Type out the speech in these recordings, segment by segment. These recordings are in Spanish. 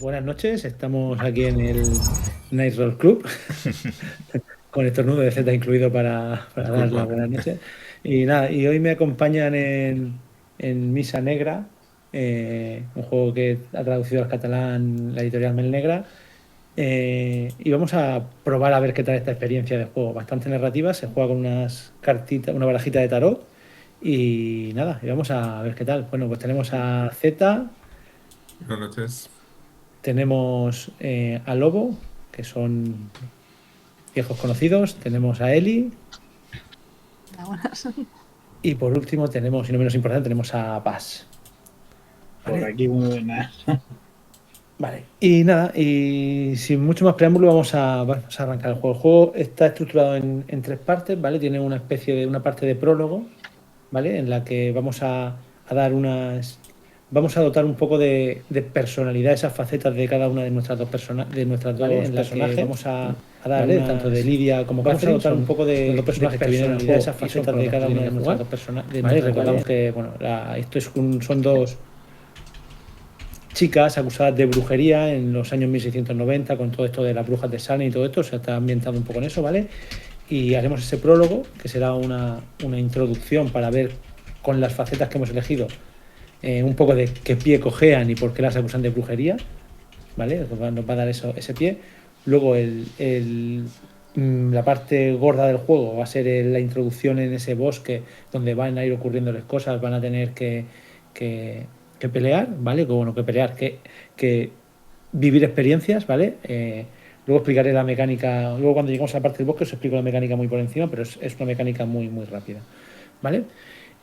Buenas noches, estamos aquí en el Night Roll Club, con estornudo de Z incluido para dar las Disculpa. buenas noches. Y nada, y hoy me acompañan en Misa Negra, un juego que ha traducido al catalán la editorial Mel Negra. Y vamos a probar a ver qué tal esta experiencia de juego. Bastante narrativa, se juega con unas cartitas, una barajita de tarot. Y nada, y vamos a ver qué tal. Bueno, pues tenemos a Z. Buenas noches. Tenemos a Lobo, que son viejos conocidos. Tenemos a Eli. Hola, buenas. Y por último tenemos, y no menos importante, tenemos a Paz. Por ¿Vale? aquí muy buenas. Vale. Y nada, y sin mucho más preámbulo vamos a arrancar el juego. El juego está estructurado en tres partes, ¿vale? Tiene una especie de una parte de prólogo, ¿vale? En la que a dar unas. Vamos a dotar un poco de personalidad, esas facetas de cada una de nuestras dos personas, de nuestras ¿Vale? dos En la personajes. que Vamos a dar ¿vale? tanto de Lidia como Vamos a Catherine. dotar un Son poco los dos personajes que vienen en el personalidad, juego, esas y son facetas con de los que cada una de vienen nuestras jugar. dos personas. ¿Vale? Recordamos que bueno, esto son dos chicas acusadas de brujería en los años 1690, con todo esto de las brujas de Salem y todo esto. Se está ambientado un poco en eso, ¿vale? Y haremos ese prólogo, que será una introducción para ver con las facetas que hemos elegido un poco de qué pie cojean y por qué las acusan de brujería, ¿vale? Nos va a dar ese pie. Luego la parte gorda del juego va a ser la introducción en ese bosque donde van a ir ocurriéndoles cosas, van a tener que pelear, ¿vale? Bueno, que pelear, que vivir experiencias, ¿vale? Luego explicaré la mecánica, luego cuando lleguemos a la parte del bosque os explico la mecánica muy por encima, pero es una mecánica muy, muy rápida, ¿vale?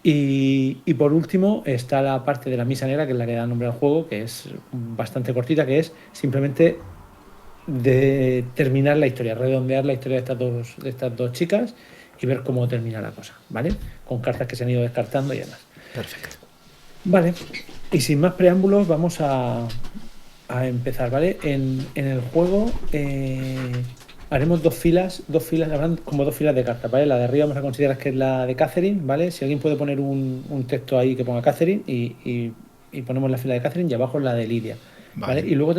Y por último está la parte de la misa negra, que es la que da nombre al juego, que es bastante cortita, que es simplemente de terminar la historia, redondear la historia de estas dos chicas y ver cómo termina la cosa, ¿vale? Con cartas que se han ido descartando y demás. Perfecto. Vale, y sin más preámbulos vamos a empezar, ¿vale? En el juego haremos dos filas, habrán como dos filas de cartas, ¿vale? La de arriba vamos a considerar que es la de Catherine, ¿vale? Si alguien puede poner un texto ahí que ponga Catherine y ponemos la fila de Catherine, y abajo la de Lidia, ¿vale? Vale. Y luego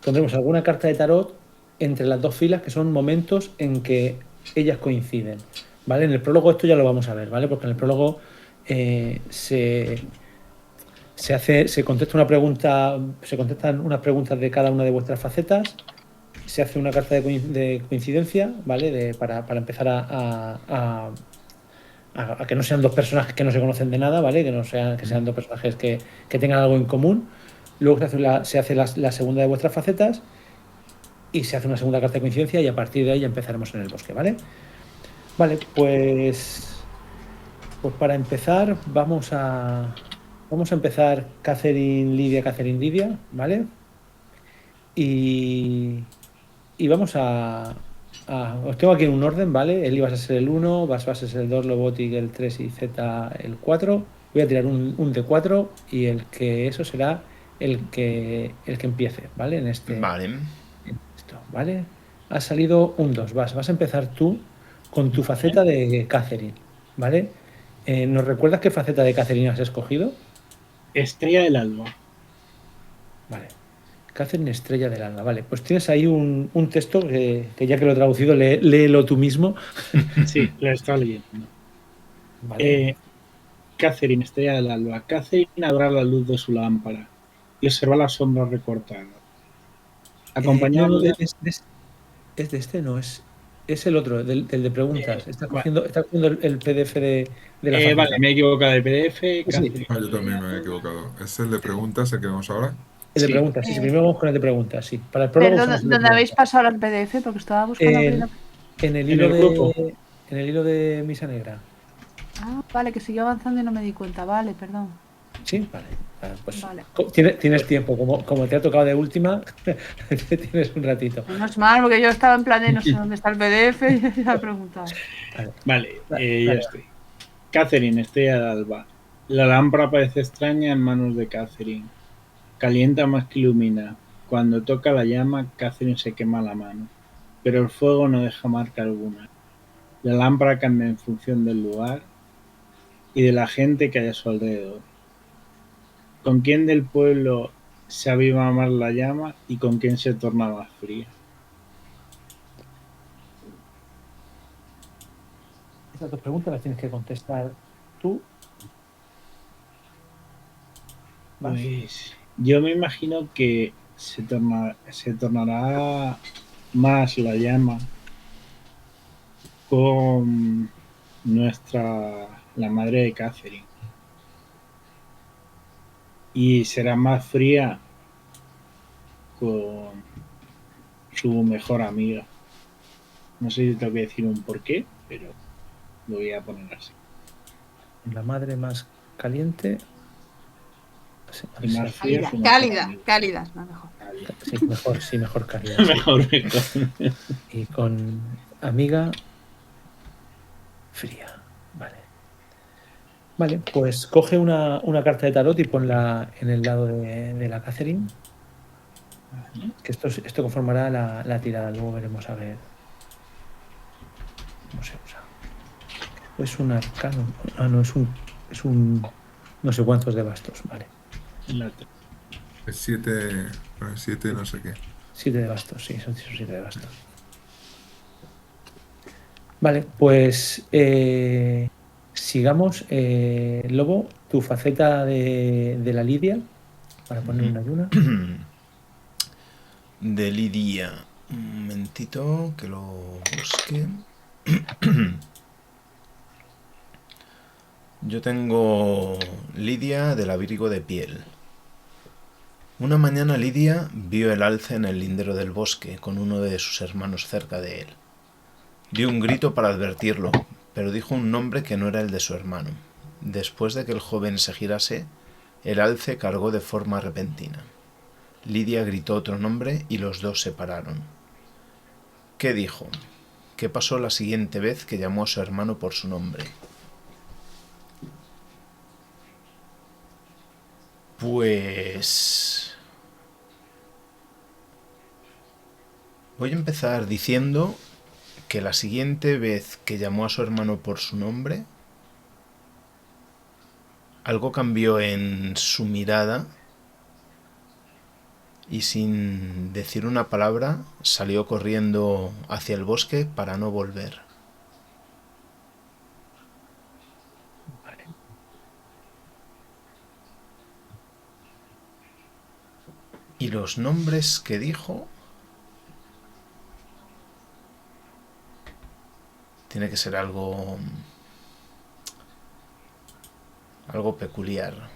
pondremos alguna carta de tarot entre las dos filas, que son momentos en que ellas coinciden, ¿vale? En el prólogo esto ya lo vamos a ver, ¿vale? Porque en el prólogo se contesta una pregunta, se contestan unas preguntas de cada una de vuestras facetas, se hace una carta de coincidencia, ¿vale? Para empezar a que no sean dos personajes que no se conocen de nada, ¿vale? Que sean dos personajes que tengan algo en común. Luego se hace la segunda de vuestras facetas y se hace una segunda carta de coincidencia, y a partir de ahí ya empezaremos en el bosque, ¿vale? Vale, pues para empezar vamos a empezar Catherine, Lidia, ¿vale? Y vamos os tengo aquí en un orden, ¿vale? Eli vas a ser el 1, vas a ser el 2, Lobotic el 3 y Z el 4. Voy a tirar un D4 y eso será el que empiece, ¿vale? Vale. En esto, ¿vale? Ha salido un 2. Vas a empezar tú con tu faceta de Catherine, ¿vale? ¿Nos recuerdas qué faceta de Catherine has escogido? Estrella del Alba. Vale. Catherine Estrella del Alba. Vale, pues tienes ahí un texto que ya que lo he traducido, léelo tú mismo. Sí, lo estaba leyendo. Vale. Catherine, Estrella del Alba. Catherine adora la luz de su lámpara y observa las sombras recortadas. No, no, Acompañada. es de este, no, es el otro, del de preguntas. Está Vale, cogiendo el PDF de la faceta. vale, me he equivocado de PDF. Sí, Catherine. Yo también me he equivocado. ¿Es el de preguntas el que vemos ahora? el de Sí, preguntas, sí, primero vamos con el de preguntas, sí. Para el prólogo Perdón, usamos el de ¿dónde habéis preguntas. pasado el PDF? Porque estaba buscando abrir En, en el en hilo el grupo. en el hilo de Misa Negra. Ah, vale, que siguió avanzando y no me di cuenta. Vale, perdón. Sí, vale. Pues Vale. tienes tiempo, como te ha tocado de última, tienes un ratito. Menos mal, porque yo estaba en plan de no sé dónde está el PDF y ya he preguntado. Vale, Vale. ya estoy. Catherine, Estrella del Alba. La lámpara parece extraña en manos de Catherine. Calienta más que ilumina. Cuando toca la llama, Catherine se quema la mano, pero el fuego no deja marca alguna. La lámpara cambia en función del lugar y de la gente que hay a su alrededor. ¿Con quién del pueblo se aviva más la llama y con quién se torna más fría. Estas dos preguntas las tienes que contestar tú. ¿Vale? Pues yo me imagino que se tornará más la llama con la madre de Catherine. Y será más fría con su mejor amiga. No sé si tengo que decir un porqué, pero lo voy a poner así. La madre más caliente. Sí, Y más sí, fría Cálida, su mejor cálida, amiga. cálida, no mejor. sí, mejor calidad. Sí. Mejor. Y con amiga fría. Vale. Vale, pues coge una carta de tarot y ponla en el lado de la Catherine. Que esto conformará la tirada. Luego veremos a ver cómo se usa. Es un arcano. Ah, no, es un no sé cuántos de bastos. Vale. Es 7, 7 no sé qué. 7 de bastos, sí, son 7 de bastos. Vale, pues sigamos. Lobo, tu faceta de la Lidia, para poner una ayuna. De Lidia. Un momentito que lo busque. Yo tengo Lidia del abrigo de piel. Una mañana Lidia vio el alce en el lindero del bosque con uno de sus hermanos cerca de él. Dio un grito para advertirlo, pero dijo un nombre que no era el de su hermano. Después de que el joven se girase, el alce cargó de forma repentina. Lidia gritó otro nombre y los dos se pararon. ¿Qué dijo? ¿Qué pasó la siguiente vez que llamó a su hermano por su nombre? Pues... voy a empezar diciendo que la siguiente vez que llamó a su hermano por su nombre, algo cambió en su mirada y sin decir una palabra salió corriendo hacia el bosque para no volver. Vale. Y los nombres que dijo tiene que ser algo peculiar.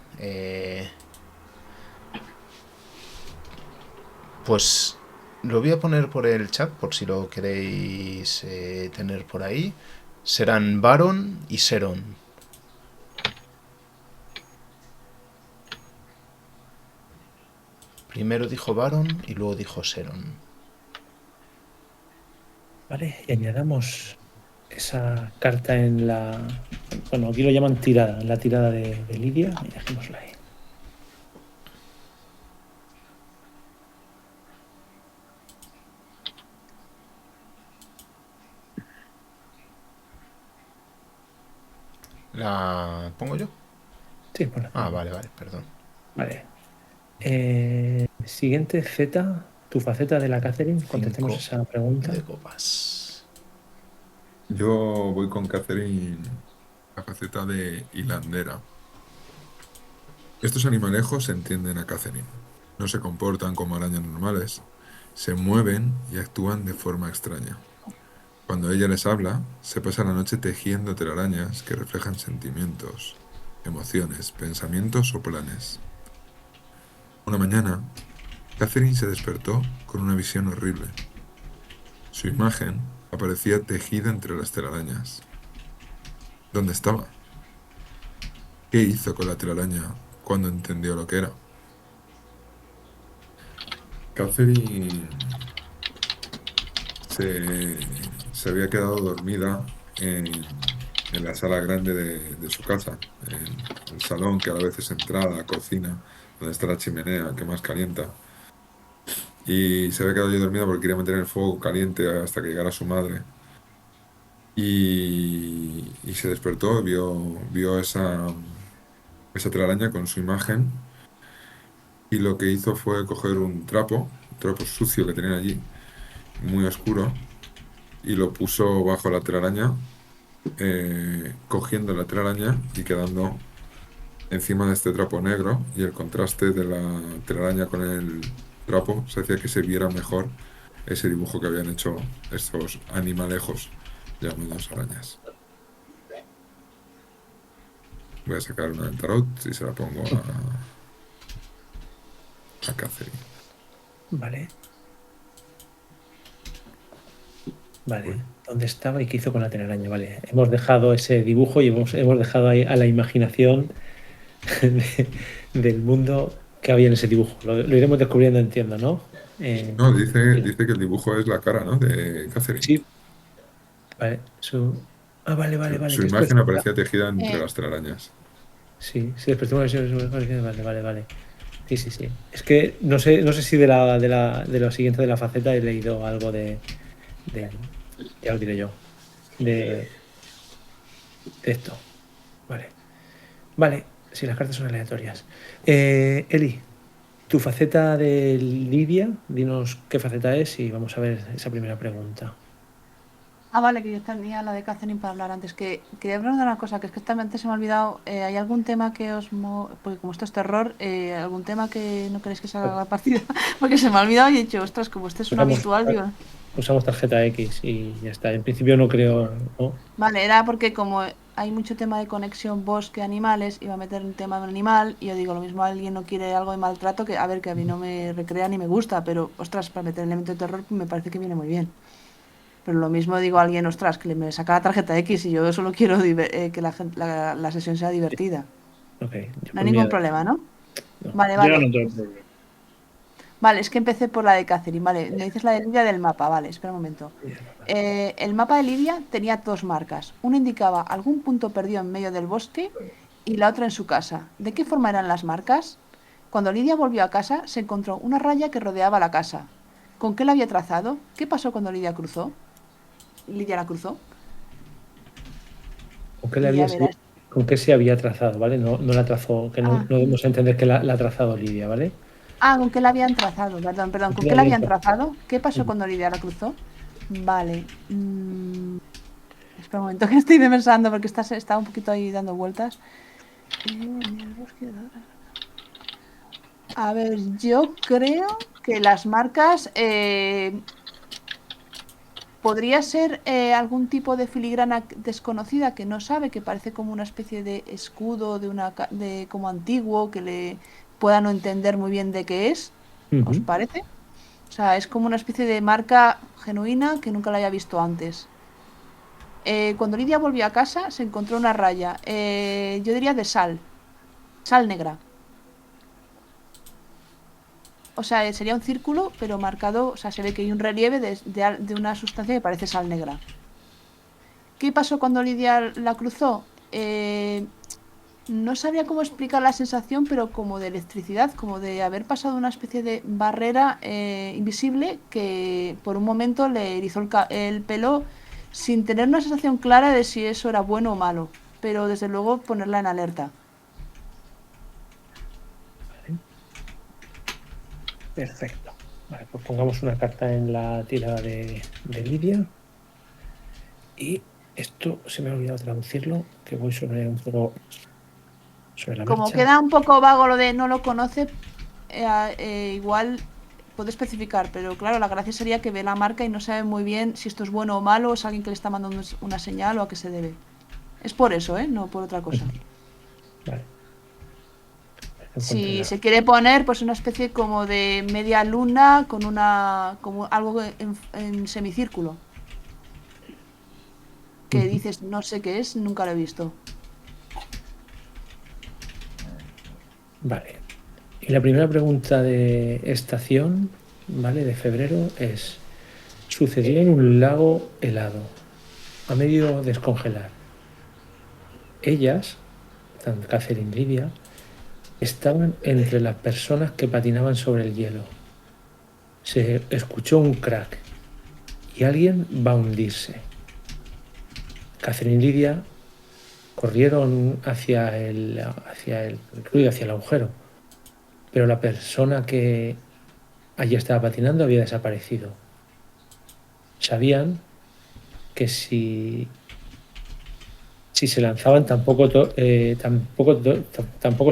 Pues lo voy a poner por el chat por si lo queréis tener por ahí. Serán Baron y Seron. Primero dijo Baron y luego dijo Seron. Vale, y añadamos esa carta en la... Bueno, aquí lo llaman tirada, en la tirada de Lidia, y dejémosla ahí. ¿La pongo yo? Sí, ponla. Ah, vale, perdón. Vale. Siguiente, Z, tu faceta de la Catherine. Contestemos 5 esa pregunta. de copas. Yo voy con Catherine, la faceta de hilandera. Estos animalejos se entienden a Catherine. No se comportan como arañas normales. Se mueven y actúan de forma extraña. Cuando ella les habla, se pasa la noche tejiendo telarañas que reflejan sentimientos, emociones, pensamientos o planes. Una mañana, Catherine se despertó con una visión horrible. Su imagen aparecía tejida entre las telarañas. ¿Dónde estaba? ¿Qué hizo con la telaraña cuando entendió lo que era? Catherine se había quedado dormida en la sala grande de su casa, en el salón que a la vez es entrada, cocina, donde está la chimenea que más calienta. Y se había quedado yo dormida porque quería mantener el fuego caliente hasta que llegara su madre. Y se despertó, vio esa telaraña con su imagen y lo que hizo fue coger un trapo sucio que tenían allí, muy oscuro, y lo puso bajo la telaraña, cogiendo la telaraña y quedando encima de este trapo negro, y el contraste de la telaraña con el trapo se hacía que se viera mejor ese dibujo que habían hecho estos animalejos llamados arañas. Voy a sacar una del tarot y se la pongo a Catherine. Vale. Vale. Uy. ¿Dónde estaba y qué hizo con la telaraña? Vale. Hemos dejado ese dibujo y hemos dejado ahí a la imaginación del mundo que había en ese dibujo. Lo iremos descubriendo, entiendo, ¿no? No, dice que el dibujo es la cara, ¿no? De Catherine. Sí, vale. Vale, vale, vale. Su Que esto es. imagen aparecía tejida entre Eh, las telarañas. Sí, sí, despertó una versión. Vale, vale, vale. Sí, sí, sí. Es que no sé si de lo siguiente de la faceta he leído algo de ya lo diré yo. De esto. Vale. Vale. Si las cartas son aleatorias. Eli, tu faceta de Lidia, dinos qué faceta es y vamos a ver esa primera pregunta. vale, que yo tenía la de Catherine para hablar antes. Que quería preguntar una cosa, que es que también se me ha olvidado. ¿Hay algún tema que porque como esto es terror, algún tema que no queréis que salga la partida? Porque se me ha olvidado y he dicho, ostras, como este es un Usamos, habitual, digo. usamos tarjeta X y ya está. En principio no creo. ¿No? Vale, era porque como hay mucho tema de conexión bosque-animales, iba a meter un tema de un animal y yo digo, lo mismo alguien no quiere algo de maltrato, que a ver, que a mí no me recrea ni me gusta, pero ostras, para meter elemento de terror me parece que viene muy bien. Pero lo mismo digo a alguien, ostras, que me saca la tarjeta X y yo solo quiero que la sesión sea divertida. Ok, yo No hay por mí. ningún problema, ¿no? No. Vale, Yo vale. no tengo problema. Vale, es que empecé por la de Catherine. Vale, me dices la de Lidia del mapa. Vale, espera un momento. El mapa de Lidia tenía dos marcas. Una indicaba algún punto perdido en medio del bosque y la otra en su casa. ¿De qué forma eran las marcas? Cuando Lidia volvió a casa, se encontró una raya que rodeaba la casa. ¿Con qué la había trazado? ¿Qué pasó cuando Lidia cruzó? Lidia la cruzó. ¿Con qué, Y ya verás. con qué se había trazado, ¿vale? No la trazó, que no Ah, debemos entender que la ha trazado Lidia, ¿vale? ¿con qué la habían trazado? Perdón. ¿Con ¿Con qué la qué la había habían trazado? trazado? ¿Qué pasó cuando Lidia la cruzó? Vale. Espera un momento que estoy pensando porque está un poquito ahí dando vueltas. A ver, yo creo que las marcas podría ser algún tipo de filigrana desconocida que no sabe, que parece como una especie de escudo de como antiguo que le pueda no entender muy bien de qué es. ¿Os Ujú. parece? O sea, es como una especie de marca genuina que nunca la haya visto antes. Cuando Lidia volvió a casa se encontró una raya, yo diría de sal negra. O sea, sería un círculo, pero marcado, o sea, se ve que hay un relieve de una sustancia que parece sal negra. ¿Qué pasó cuando Lidia la cruzó? No sabría cómo explicar la sensación, pero como de electricidad, como de haber pasado una especie de barrera invisible que por un momento le erizó el pelo sin tener una sensación clara de si eso era bueno o malo, pero desde luego ponerla en alerta. Vale, perfecto. Vale, pues pongamos una carta en la tirada de Lidia. Y esto se me ha olvidado traducirlo, que voy sobre un poco sobre la Como marcha. queda un poco vago lo de no lo conoce, igual puedo especificar, pero claro, la gracia sería que ve la marca y no sabe muy bien si esto es bueno o malo, o es alguien que le está mandando una señal o a qué se debe. Es por eso, no por otra cosa. Vale. Si se quiere poner, pues una especie como de media luna con como algo en semicírculo. Que dices, no sé qué es, nunca lo he visto. Vale. Y la primera pregunta de estación, ¿vale? De febrero es: sucedió en un lago helado, a medio descongelar. Ellas, tanto Catherine y Lidia, estaban entre las personas que patinaban sobre el hielo. Se escuchó un crack y alguien va a hundirse. Catherine y Lidia corrieron hacia el ruido, hacia el agujero. pero la persona que allí estaba patinando había desaparecido. Sabían que si se lanzaban tampoco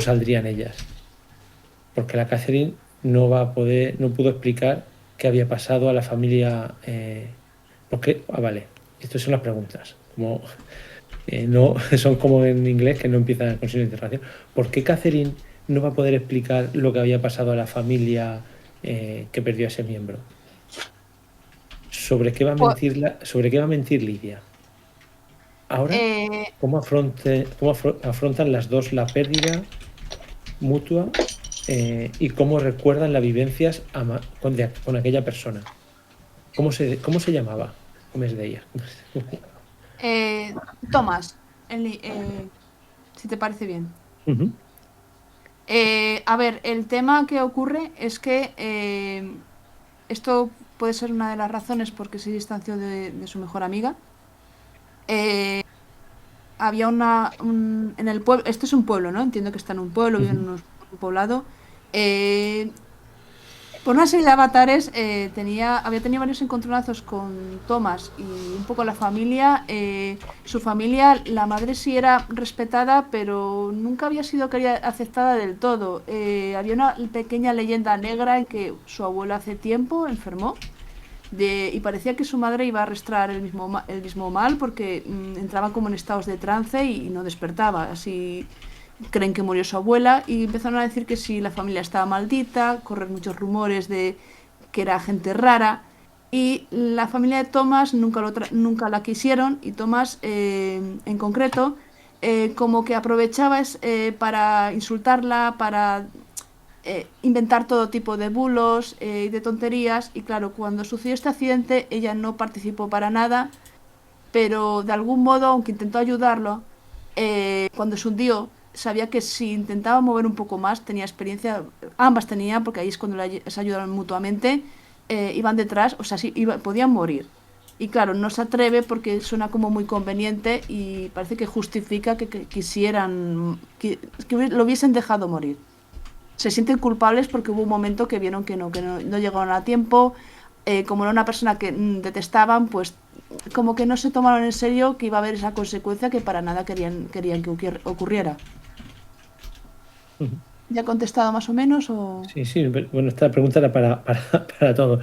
saldrían ellas, porque la Catherine no pudo explicar qué había pasado a la familia. Vale, estas son las preguntas. No son como en inglés que no empiezan con signo de interrogación. ¿Por qué Catherine no va a poder explicar lo que había pasado a la familia que perdió a ese miembro? ¿Sobre qué va a mentir Lidia? Ahora, ¿cómo afrontan las dos la pérdida mutua y cómo recuerdan las vivencias con aquella persona? ¿Cómo se llamaba? ¿Cómo es de ella? Tomás, si te parece bien. A ver, el tema que ocurre es que esto puede ser una de las razones por qué se distanció de su mejor amiga. Había en el pueblo, este es un pueblo, ¿no? Entiendo que está en un pueblo, vive en un poblado. Por una serie de avatares había tenido varios encontronazos con Thomas y un poco la familia. Su familia, la madre sí era respetada, pero nunca había sido aceptada del todo. Había una pequeña leyenda negra en que su abuela hace tiempo enfermó y parecía que su madre iba a arrastrar el mismo mal porque entraba como en estados de trance y no despertaba. Así creen que murió su abuela y empezaron a decir que si la familia estaba maldita, correr muchos rumores de que era gente rara, y la familia de Thomas nunca la quisieron, y Thomas en concreto como que aprovechaba para insultarla, para inventar todo tipo de bulos y de tonterías. Y claro, cuando sucedió este accidente ella no participó para nada, pero de algún modo, aunque intentó ayudarlo, cuando se hundió sabía que si intentaba mover un poco más, tenía experiencia, ambas tenían, porque ahí es cuando se ayudaron mutuamente, iban detrás, o sea, sí, podían morir. Y claro, no se atreve porque suena como muy conveniente y parece que justifica que quisieran, que lo hubiesen dejado morir. Se sienten culpables porque hubo un momento que vieron que no llegaron a tiempo. Como era una persona que detestaban, pues como que no se tomaron en serio que iba a haber esa consecuencia que para nada querían que ocurriera. ¿Ya he contestado más o menos? O... Sí, bueno, esta pregunta era para todo,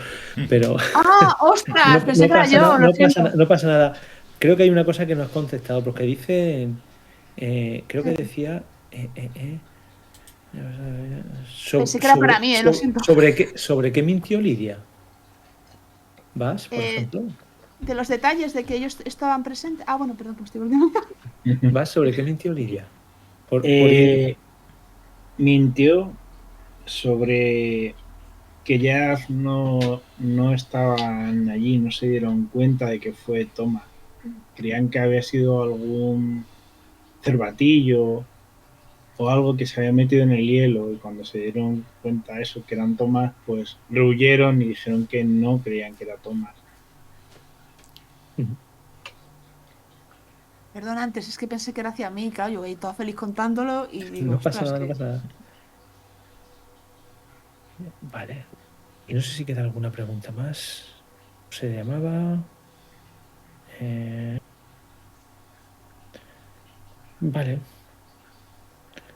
pero... ¡Ah, ostras! Pensé que era yo, no pasa nada. Creo que hay una cosa que no has contestado, porque dice, creo que decía... Pensé que era para mí, lo siento. ¿Sobre qué mintió Lidia? ¿Vas, por ejemplo? De los detalles de que ellos estaban presentes... Ah, bueno, perdón, que me estoy volviendo. ¿Vas sobre qué mintió Lidia? Mintió sobre que ya no estaban allí, no se dieron cuenta de que fue Thomas. Creían que había sido algún cervatillo o algo que se había metido en el hielo, y cuando se dieron cuenta de eso, que eran Thomas, pues rehuyeron y dijeron que no creían que era Thomas. Perdón, antes, es que pensé que era hacia mí, claro, yo ahí toda feliz contándolo y digo... No pasa nada, no pasa nada. Vale. Y no sé si queda alguna pregunta más. ¿Se llamaba? Vale.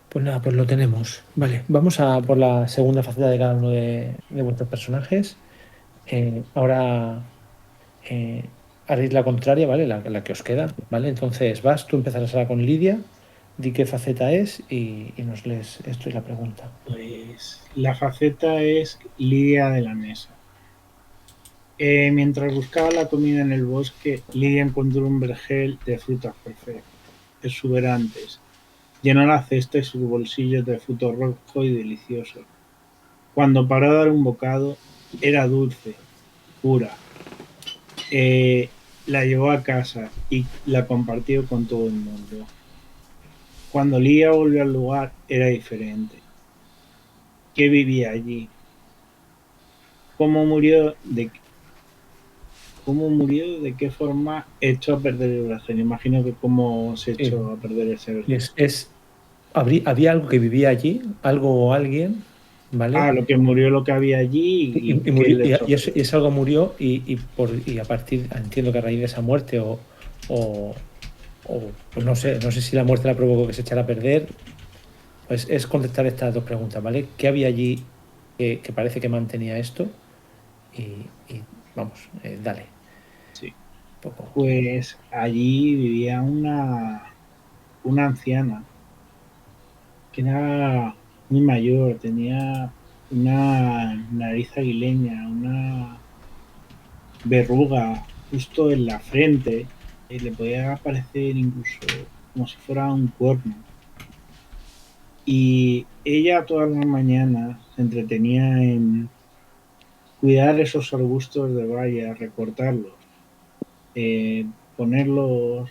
Pues nada, pues lo tenemos. Vale, vamos a por la segunda faceta de cada uno de vuestros personajes. Ahora haréis la contraria, ¿vale? La que os queda, ¿vale? Entonces tú empezarás ahora con Lidia, di qué faceta es y nos lees esto y la pregunta. Pues la faceta es Lidia de la mesa. Mientras buscaba la comida en el bosque, Lidia encontró un vergel de frutas perfectas, exuberantes. Llenó la cesta y sus bolsillos de frutos rojos y deliciosos. Cuando paró a dar un bocado, era dulce, pura. La llevó a casa y la compartió con todo el mundo. Cuando Lidia volvió al lugar, era diferente. ¿Qué vivía allí? ¿Cómo murió? ¿De qué forma echó a perder el vergel? Imagino que cómo se echó a perder ese vergel. ¿Había algo que vivía allí? ¿Algo o alguien ¿vale? Ah, lo que murió, lo que había allí y Y que murió, le y ese algo murió y a partir, entiendo que a raíz de esa muerte o, pues no sé si la muerte la provocó que se echara a perder, pues es contestar estas dos preguntas, ¿vale? ¿Qué había allí que parece que mantenía esto? Y vamos, dale, Sí. poco. Pues allí vivía una anciana que era muy mayor, tenía una nariz aguileña, una verruga justo en la frente, y le podía parecer incluso como si fuera un cuerno. Y ella todas las mañanas se entretenía en cuidar esos arbustos de valla, recortarlos, ponerlos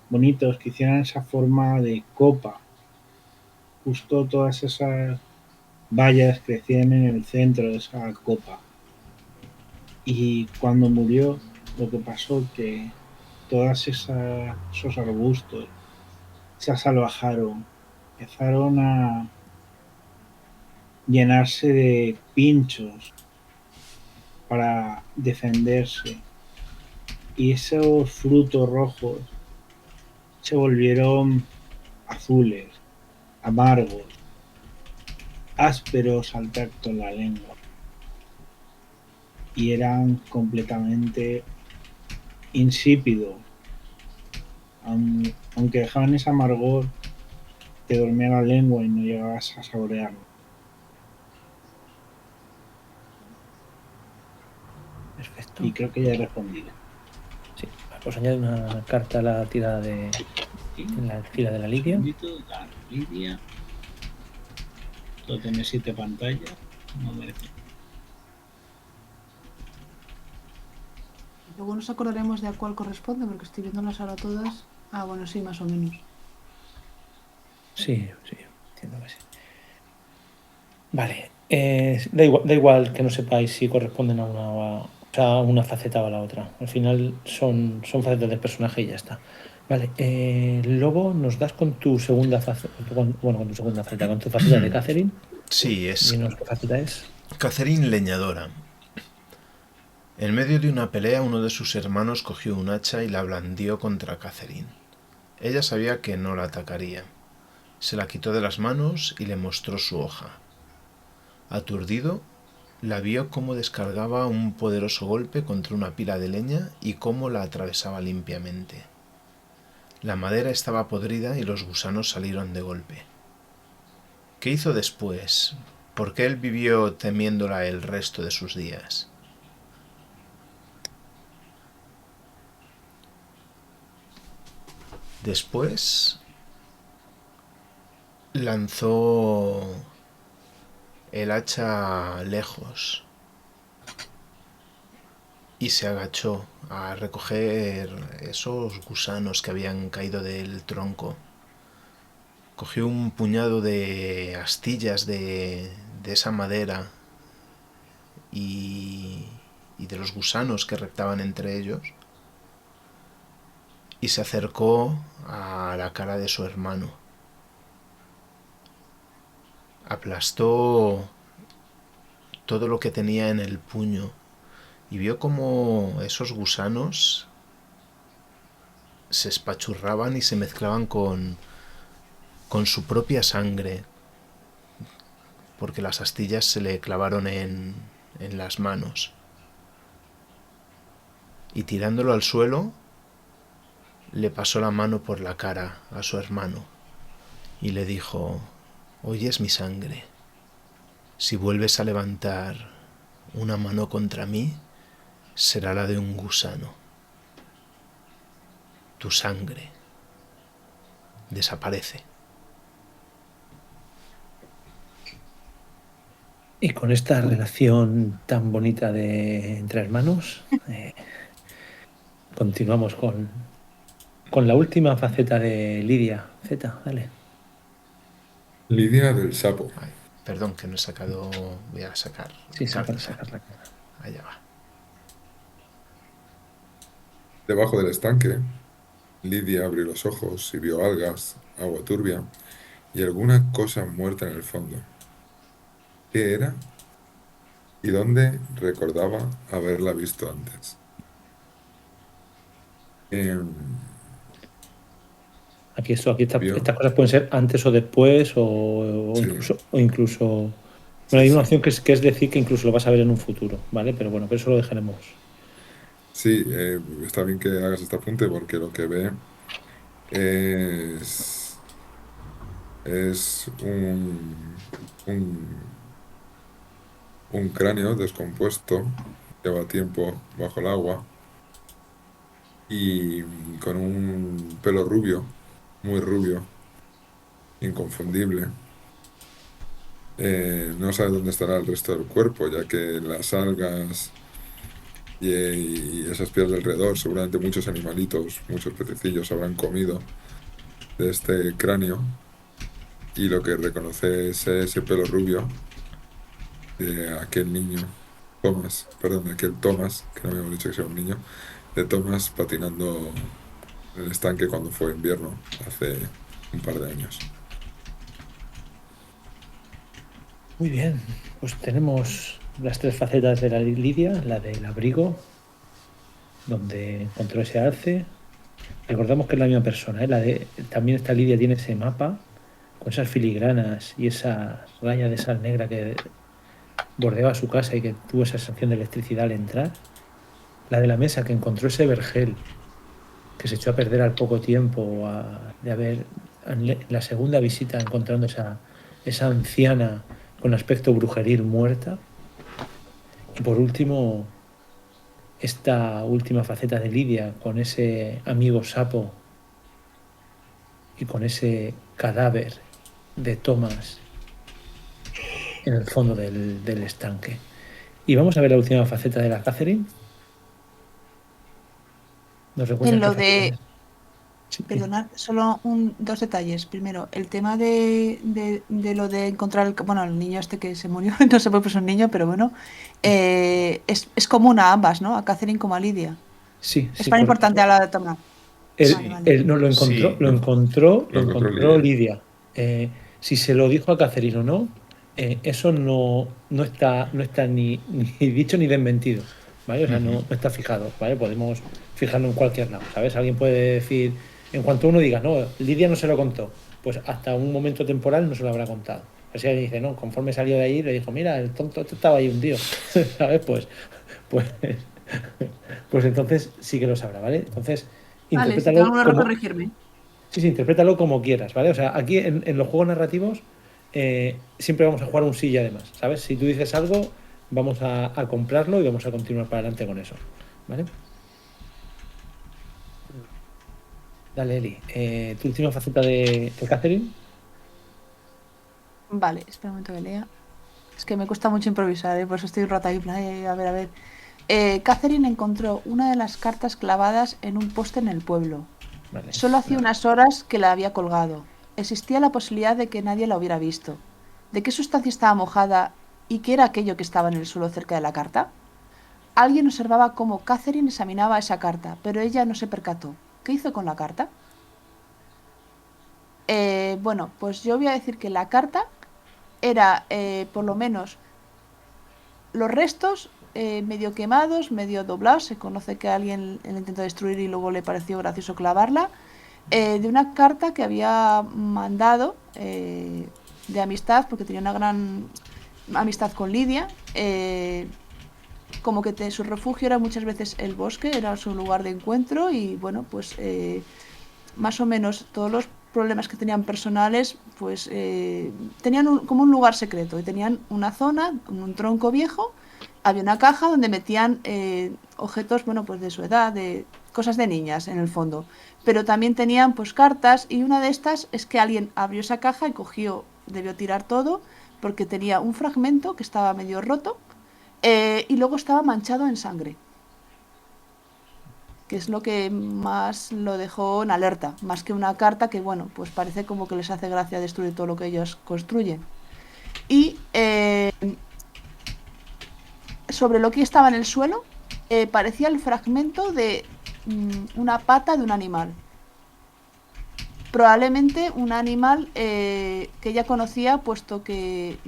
bonitos, que hicieran esa forma de copa. Justo todas esas bayas crecían en el centro de esa copa. Y cuando murió, lo que pasó que esos arbustos se salvajaron, empezaron a llenarse de pinchos para defenderse. Y esos frutos rojos se volvieron azules, amargos, ásperos al tacto en la lengua. Y eran completamente insípidos. Aunque dejaban ese amargor, te dormía la lengua y no llegabas a saborearlo. Perfecto. Y creo que ya he respondido. Sí, pues añade una carta a la tirada en la fila de la Lidia. La Lidia. Todo tiene 7 pantallas. No merece. Luego nos acordaremos de a cuál corresponde, porque estoy viéndolas ahora todas. Ah, bueno, sí, más o menos. Sí, entiendo que sí. Vale, da igual que no sepáis si corresponden a una faceta o a la otra. Al final son facetas del personaje y ya está. Vale, Lobo, nos das con tu segunda faceta, con tu segunda faceta, con tu faceta de Catherine. Sí, es Dinos qué faceta es. Catherine Leñadora. En medio de una pelea, uno de sus hermanos cogió un hacha y la blandió contra Catherine. Ella sabía que no la atacaría. Se la quitó de las manos y le mostró su hoja. Aturdido, la vio cómo descargaba un poderoso golpe contra una pila de leña y cómo la atravesaba limpiamente. La madera estaba podrida y los gusanos salieron de golpe. ¿Qué hizo después? ¿Por qué él vivió temiéndola el resto de sus días? Después lanzó el hacha lejos y se agachó a recoger esos gusanos que habían caído del tronco. Cogió un puñado de astillas de esa madera y de los gusanos que reptaban entre ellos y se acercó a la cara de su hermano. Aplastó todo lo que tenía en el puño y vio como esos gusanos se espachurraban y se mezclaban con su propia sangre, porque las astillas se le clavaron en las manos. Y tirándolo al suelo, le pasó la mano por la cara a su hermano y le dijo: hoy es mi sangre. Si vuelves a levantar una mano contra mí, será la de un gusano. Tu sangre desaparece. Y con esta relación tan bonita entre hermanos, continuamos con la última faceta de Lidia. Z, dale. Lidia del Sapo. Ay, perdón que no he sacado. Voy a sacar Sí, carta. sacar la cara. Allá va. Debajo del estanque, Lidia abrió los ojos y vio algas, agua turbia y alguna cosa muerta en el fondo. qué era y dónde recordaba haberla visto antes. Em, Aquí vio, estas cosas pueden ser antes o después sí, o incluso... Bueno, sí, hay una sí. opción que es decir que incluso lo vas a ver en un futuro, ¿vale? Pero bueno, pero eso lo dejaremos. Sí, está bien que hagas este apunte porque lo que ve es, es un cráneo descompuesto, lleva tiempo bajo el agua y con un pelo rubio, muy rubio, inconfundible. No sabe dónde estará el resto del cuerpo, ya que las algas y esas piedras de alrededor, seguramente muchos animalitos, muchos pececillos habrán comido de este cráneo y lo que reconoce es ese pelo rubio de aquel niño, Thomas, perdón, de aquel Thomas, que no habíamos dicho que sea un niño, de Thomas patinando en el estanque cuando fue invierno, hace un par de años. Muy bien, pues tenemos las tres facetas de la Lidia, la del abrigo, donde encontró ese alce. Recordamos que es la misma persona, ¿eh? También esta Lidia tiene ese mapa con esas filigranas y esa raya de sal negra que bordeaba su casa y que tuvo esa sensación de electricidad al entrar. La de la mesa que encontró ese vergel que se echó a perder al poco tiempo de haber, en la segunda visita, encontrando esa anciana con aspecto brujeril muerta. Y por último, esta última faceta de Lidia con ese amigo sapo y con ese cadáver de Thomas en el fondo del estanque. Y vamos a ver la última faceta de la Catherine. ¿Nos recuerdan En qué lo faceta de, es? Sí, perdonad, solo dos detalles. Primero, el tema de lo de encontrar, bueno, el niño este que se murió, no sé por qué es un niño, pero bueno, es común a ambas, ¿no? A Catherine como a Lidia. sí, Es sí, tan correcto. importante a la hora de tomar. Vale, Sí, vale. No, sí. Lo encontró lo encontró Lidia. Lidia. Si se lo dijo a Catherine o no, eso no está ni dicho ni desmentido, ¿vale? O sea, Ujú. no está fijado, ¿vale? Podemos fijarlo en cualquier lado, ¿sabes? Alguien puede decir, en cuanto uno diga, no, Lidia no se lo contó, pues hasta un momento temporal no se lo habrá contado. Así alguien dice, no, conforme salió de ahí, le dijo, mira, el tonto este estaba ahí un tío, ¿sabes? Pues, pues entonces sí que lo sabrá, ¿vale? Entonces, Vale, si tengo interprétalo algún error, como, corregirme. sí, sí, interprétalo como quieras, ¿vale? O sea, aquí en los juegos narrativos siempre vamos a jugar un sí y además, ¿sabes? Si tú dices algo, vamos a comprarlo y vamos a continuar para adelante con eso, ¿vale? Dale, Eli. Tu última faceta de Catherine. Vale, espera un momento que lea. Es que me cuesta mucho improvisar, por eso estoy un rato ahí, en plan, a ver, a ver. Catherine encontró una de las cartas clavadas en un poste en el pueblo. Vale. Solo hacía unas horas que la había colgado. Existía la posibilidad de que nadie la hubiera visto. ¿De qué sustancia estaba mojada y qué era aquello que estaba en el suelo cerca de la carta? Alguien observaba cómo Catherine examinaba esa carta, pero ella no se percató. ¿Qué hizo con la carta? Bueno, pues yo voy a decir que la carta era, por lo menos, los restos medio quemados, medio doblados. Se conoce que alguien la intentó destruir y luego le pareció gracioso clavarla. De una carta que había mandado de amistad, porque tenía una gran amistad con Lidia. Como que su refugio era muchas veces el bosque, era su lugar de encuentro y bueno, pues más o menos todos los problemas que tenían personales, pues tenían como un lugar secreto y tenían una zona, un tronco viejo, había una caja donde metían objetos, bueno, pues de su edad, de cosas de niñas en el fondo, pero también tenían pues cartas y una de estas es que alguien abrió esa caja y cogió, debió tirar todo porque tenía un fragmento que estaba medio roto y luego estaba manchado en sangre, que es lo que más lo dejó en alerta, más que una carta que, bueno, pues parece como que les hace gracia destruir todo lo que ellos construyen. Y sobre lo que estaba en el suelo, parecía el fragmento de una pata de un animal. Probablemente un animal que ella conocía, puesto que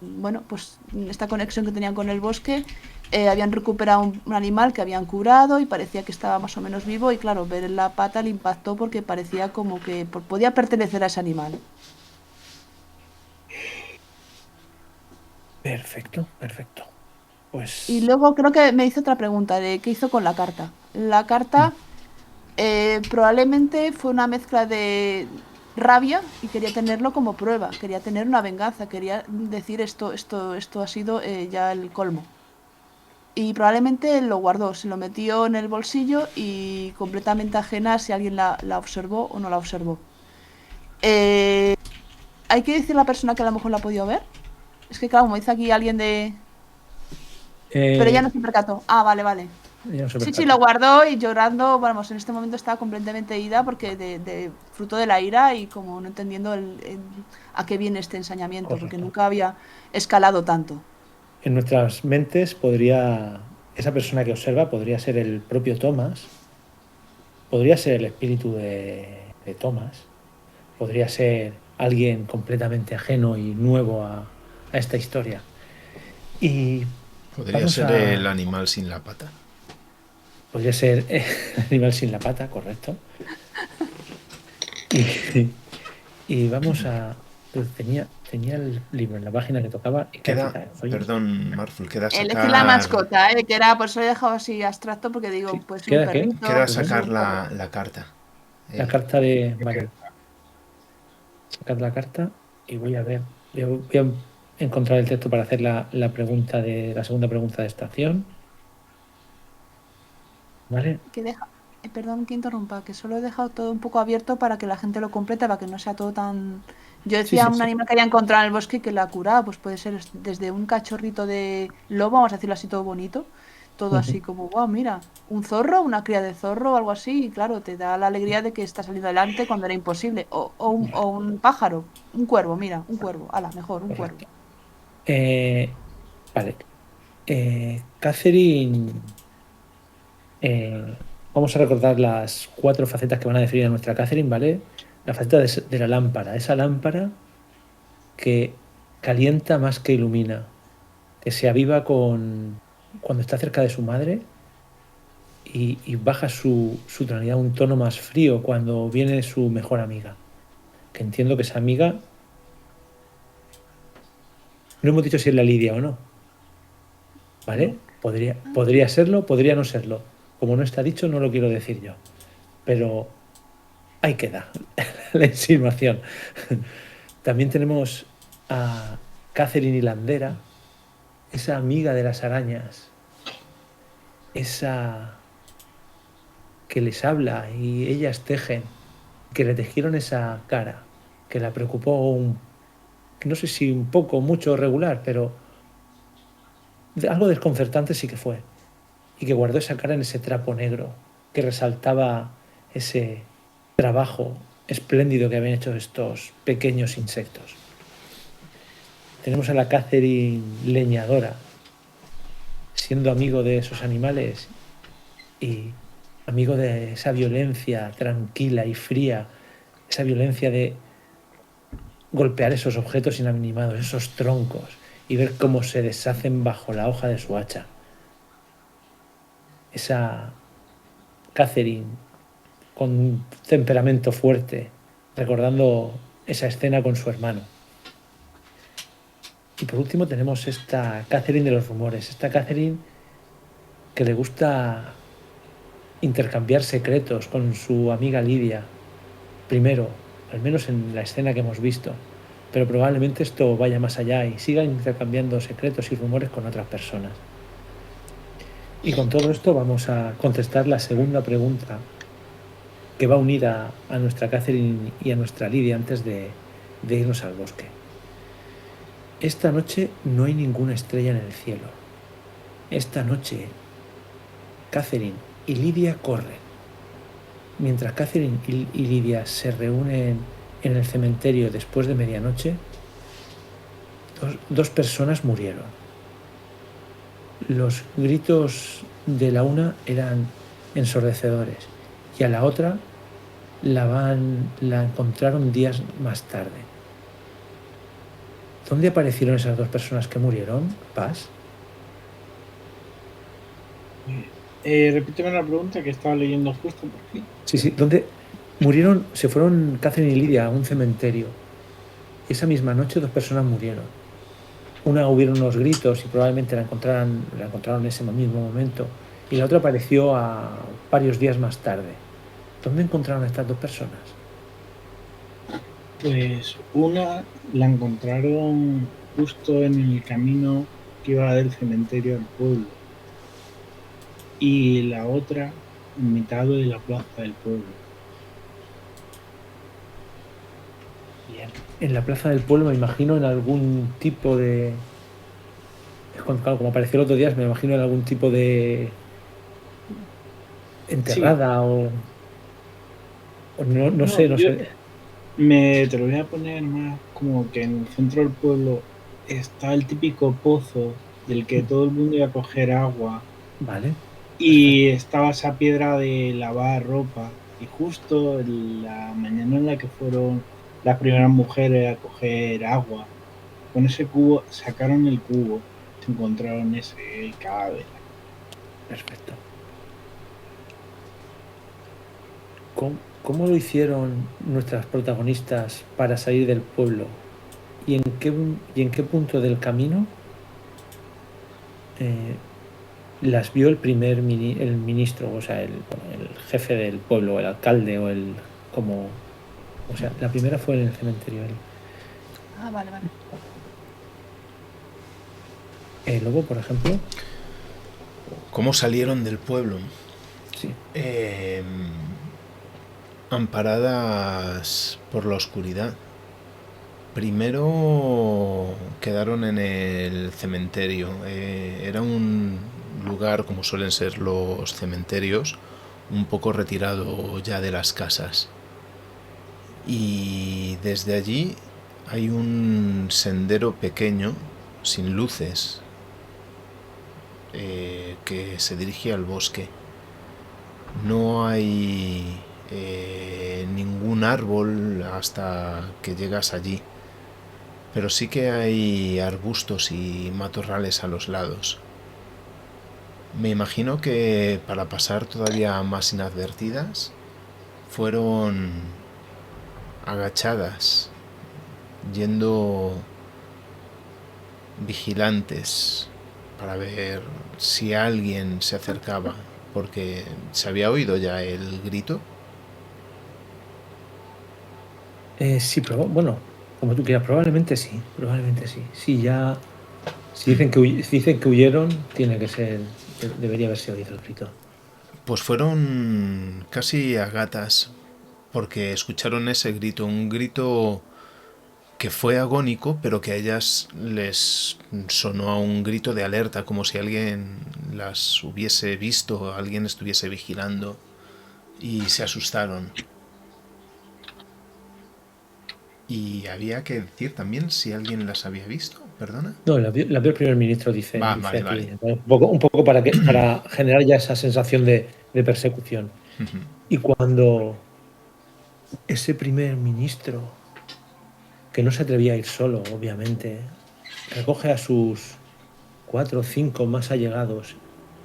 bueno, pues esta conexión que tenían con el bosque, habían recuperado un animal que habían curado y parecía que estaba más o menos vivo, y claro, ver la pata le impactó porque parecía como que podía pertenecer a ese animal. Perfecto, perfecto. Y Pues luego creo que me hizo otra pregunta de qué hizo con la carta. La carta probablemente fue una mezcla de rabia y quería tenerlo como prueba, quería tener una venganza, quería decir esto ha sido ya el colmo. Y probablemente lo guardó, se lo metió en el bolsillo y completamente ajena a si alguien la observó o no la observó. Eh, Hay que decir la persona que a lo mejor la ha podido ver. Es que claro, como dice aquí alguien de... Pero ella no se percató. Ah, vale, vale. ya no se Sí, percata. lo guardó y llorando, vamos, en este momento estaba completamente ida porque fruto de la ira y como no entendiendo a qué viene este ensañamiento, porque Correcto. nunca había escalado tanto. En nuestras mentes esa persona que observa podría ser el propio Thomas, podría ser el espíritu de Thomas, podría ser alguien completamente ajeno y nuevo a esta historia. Y Podría vamos ser el a... animal sin la pata. Podría ser el animal sin la pata, correcto. Y, y vamos a... tenía el libro en la página que tocaba y que ha Queda, quitado. Oye, perdón, Marful, queda Elegí la sacar, mascota, que era, por eso lo he dejado así abstracto, porque digo, ¿qué- puede ser un ¿queda qué? perrito, queda puede ser sacar Perdón. un perro. la carta. La carta de... Vale, sacar la carta y voy a ver. Voy a encontrar el texto para hacer la pregunta la segunda pregunta de estación. ¿Vale? Que deja, perdón que interrumpa, que solo he dejado todo un poco abierto para que la gente lo complete, para que no sea todo tan... Yo Sí, decía sí, un sí. animal que había encontrado en el bosque que la ha curado, pues puede ser desde un cachorrito de lobo, vamos a decirlo así, todo bonito, todo Ujú. así como, wow, mira, un zorro, una cría de zorro o algo así, y claro, te da la alegría de que está saliendo adelante cuando era imposible. O Vale, un pájaro, un cuervo, mira, un cuervo, ala, mejor, un cuervo. correcto. Vale. Catherine, vamos a recordar las 4 facetas que van a definir a nuestra Catherine, ¿vale? La faceta de la lámpara, esa lámpara que calienta más que ilumina, que se aviva cuando está cerca de su madre y baja su tonalidad a un tono más frío cuando viene su mejor amiga. Que entiendo que esa amiga, no hemos dicho si es la Lidia o no, ¿No? ¿vale? Podría serlo, podría no serlo. Como no está dicho, no lo quiero decir yo. Pero ahí queda la insinuación. También tenemos a Catherine Hilandera, esa amiga de las arañas, esa que les habla y ellas tejen, que le tejieron esa cara, que la preocupó no sé si un poco, mucho, regular, pero algo desconcertante sí que fue. Y que guardó esa cara en ese trapo negro, que resaltaba ese trabajo espléndido que habían hecho estos pequeños insectos. Tenemos a la Catherine leñadora, siendo amigo de esos animales y amigo de esa violencia tranquila y fría, esa violencia de golpear esos objetos inanimados, esos troncos, y ver cómo se deshacen bajo la hoja de su hacha. Esa Catherine con un temperamento fuerte, recordando esa escena con su hermano. Y por último tenemos esta Catherine de los rumores, esta Catherine que le gusta intercambiar secretos con su amiga Lidia, primero, al menos en la escena que hemos visto, pero probablemente esto vaya más allá y siga intercambiando secretos y rumores con otras personas. Y con todo esto vamos a contestar la segunda pregunta que va unida a nuestra Catherine y a nuestra Lidia antes de irnos al bosque. Esta noche no hay ninguna estrella en el cielo. Esta noche Catherine y Lidia corren. Mientras Catherine y Lidia se reúnen en el cementerio después de medianoche, dos personas murieron. Los gritos de la una eran ensordecedores y a la otra la encontraron días más tarde. ¿Dónde aparecieron esas dos personas que murieron? Paz. Repíteme la pregunta que estaba leyendo justo por fin. Sí. ¿Dónde murieron? Se fueron Catherine y Lidia a un cementerio. Y esa misma noche dos personas murieron. Una hubieron unos gritos y probablemente la encontraron en ese mismo momento. Y la otra apareció a varios días más tarde. ¿Dónde encontraron a estas dos personas? Pues una la encontraron justo en el camino que iba del cementerio al pueblo. Y la otra en mitad de la plaza del pueblo. Bien. En la plaza del pueblo me imagino en algún tipo de... Claro, como apareció el otro día, me imagino en algún tipo de enterrada o no sé. Te lo voy a poner más como que en el centro del pueblo está el típico pozo del que todo el mundo iba a coger agua. Vale. Y estaba esa piedra de lavar ropa. Y justo en la mañana en la que fueron las primeras mujeres a coger agua, con ese cubo, sacaron el cubo, se encontraron ese cadáver. Perfecto. ¿Cómo lo hicieron nuestras protagonistas para salir del pueblo? ¿Y en qué punto del camino las vio el ministro, o sea, el jefe del pueblo, el alcalde o el como... O sea, la primera fue en el cementerio. Ah, vale. Luego, por ejemplo... ¿Cómo salieron del pueblo? Sí. Amparadas por la oscuridad. Primero quedaron en el cementerio. Era un lugar, como suelen ser los cementerios, un poco retirado ya de las casas. Y desde allí hay un sendero pequeño, sin luces, que se dirige al bosque. No hay ningún árbol hasta que llegas allí, pero sí que hay arbustos y matorrales a los lados. Me imagino que para pasar todavía más inadvertidas fueron agachadas, yendo vigilantes para ver si alguien se acercaba, porque se había oído ya el grito. Sí, pero bueno, como tú quieras, probablemente sí. Si dicen que huyeron, tiene que ser, debería haberse oído el grito. Pues fueron casi a gatas, porque escucharon ese grito, un grito que fue agónico, pero que a ellas les sonó a un grito de alerta, como si alguien las hubiese visto, alguien estuviese vigilando, y se asustaron. Y había que decir también si alguien las había visto, perdona. No, la vio el primer ministro, dice Vale. aquí. Un poco para generar ya esa sensación de persecución. Y cuando ese primer ministro, que no se atrevía a ir solo, obviamente, recoge a sus 4 o 5 más allegados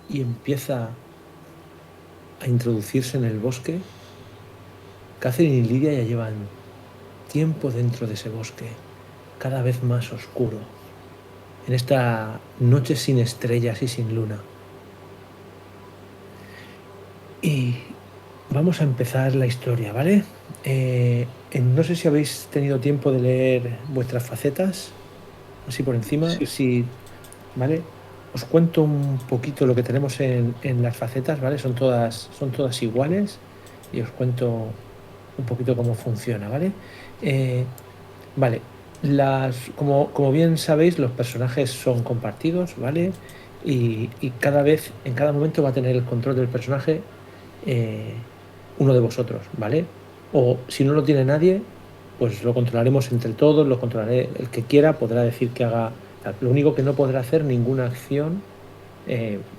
y empieza a introducirse en el bosque, Catherine y Lidia ya llevan tiempo dentro de ese bosque, cada vez más oscuro, en esta noche sin estrellas y sin luna. Y vamos a empezar la historia, ¿vale? No sé si habéis tenido tiempo de leer vuestras facetas, así por encima. Sí. ¿Vale? Os cuento un poquito lo que tenemos en las facetas, ¿vale? Son todas iguales y os cuento un poquito cómo funciona, ¿vale? Vale, como bien sabéis, los personajes son compartidos, ¿vale? Y en cada momento va a tener el control del personaje uno de vosotros, ¿vale? O si no lo tiene nadie, pues lo controlaremos entre todos, lo controlaré el que quiera, podrá decir que haga. Lo único que no podrá hacer ninguna acción,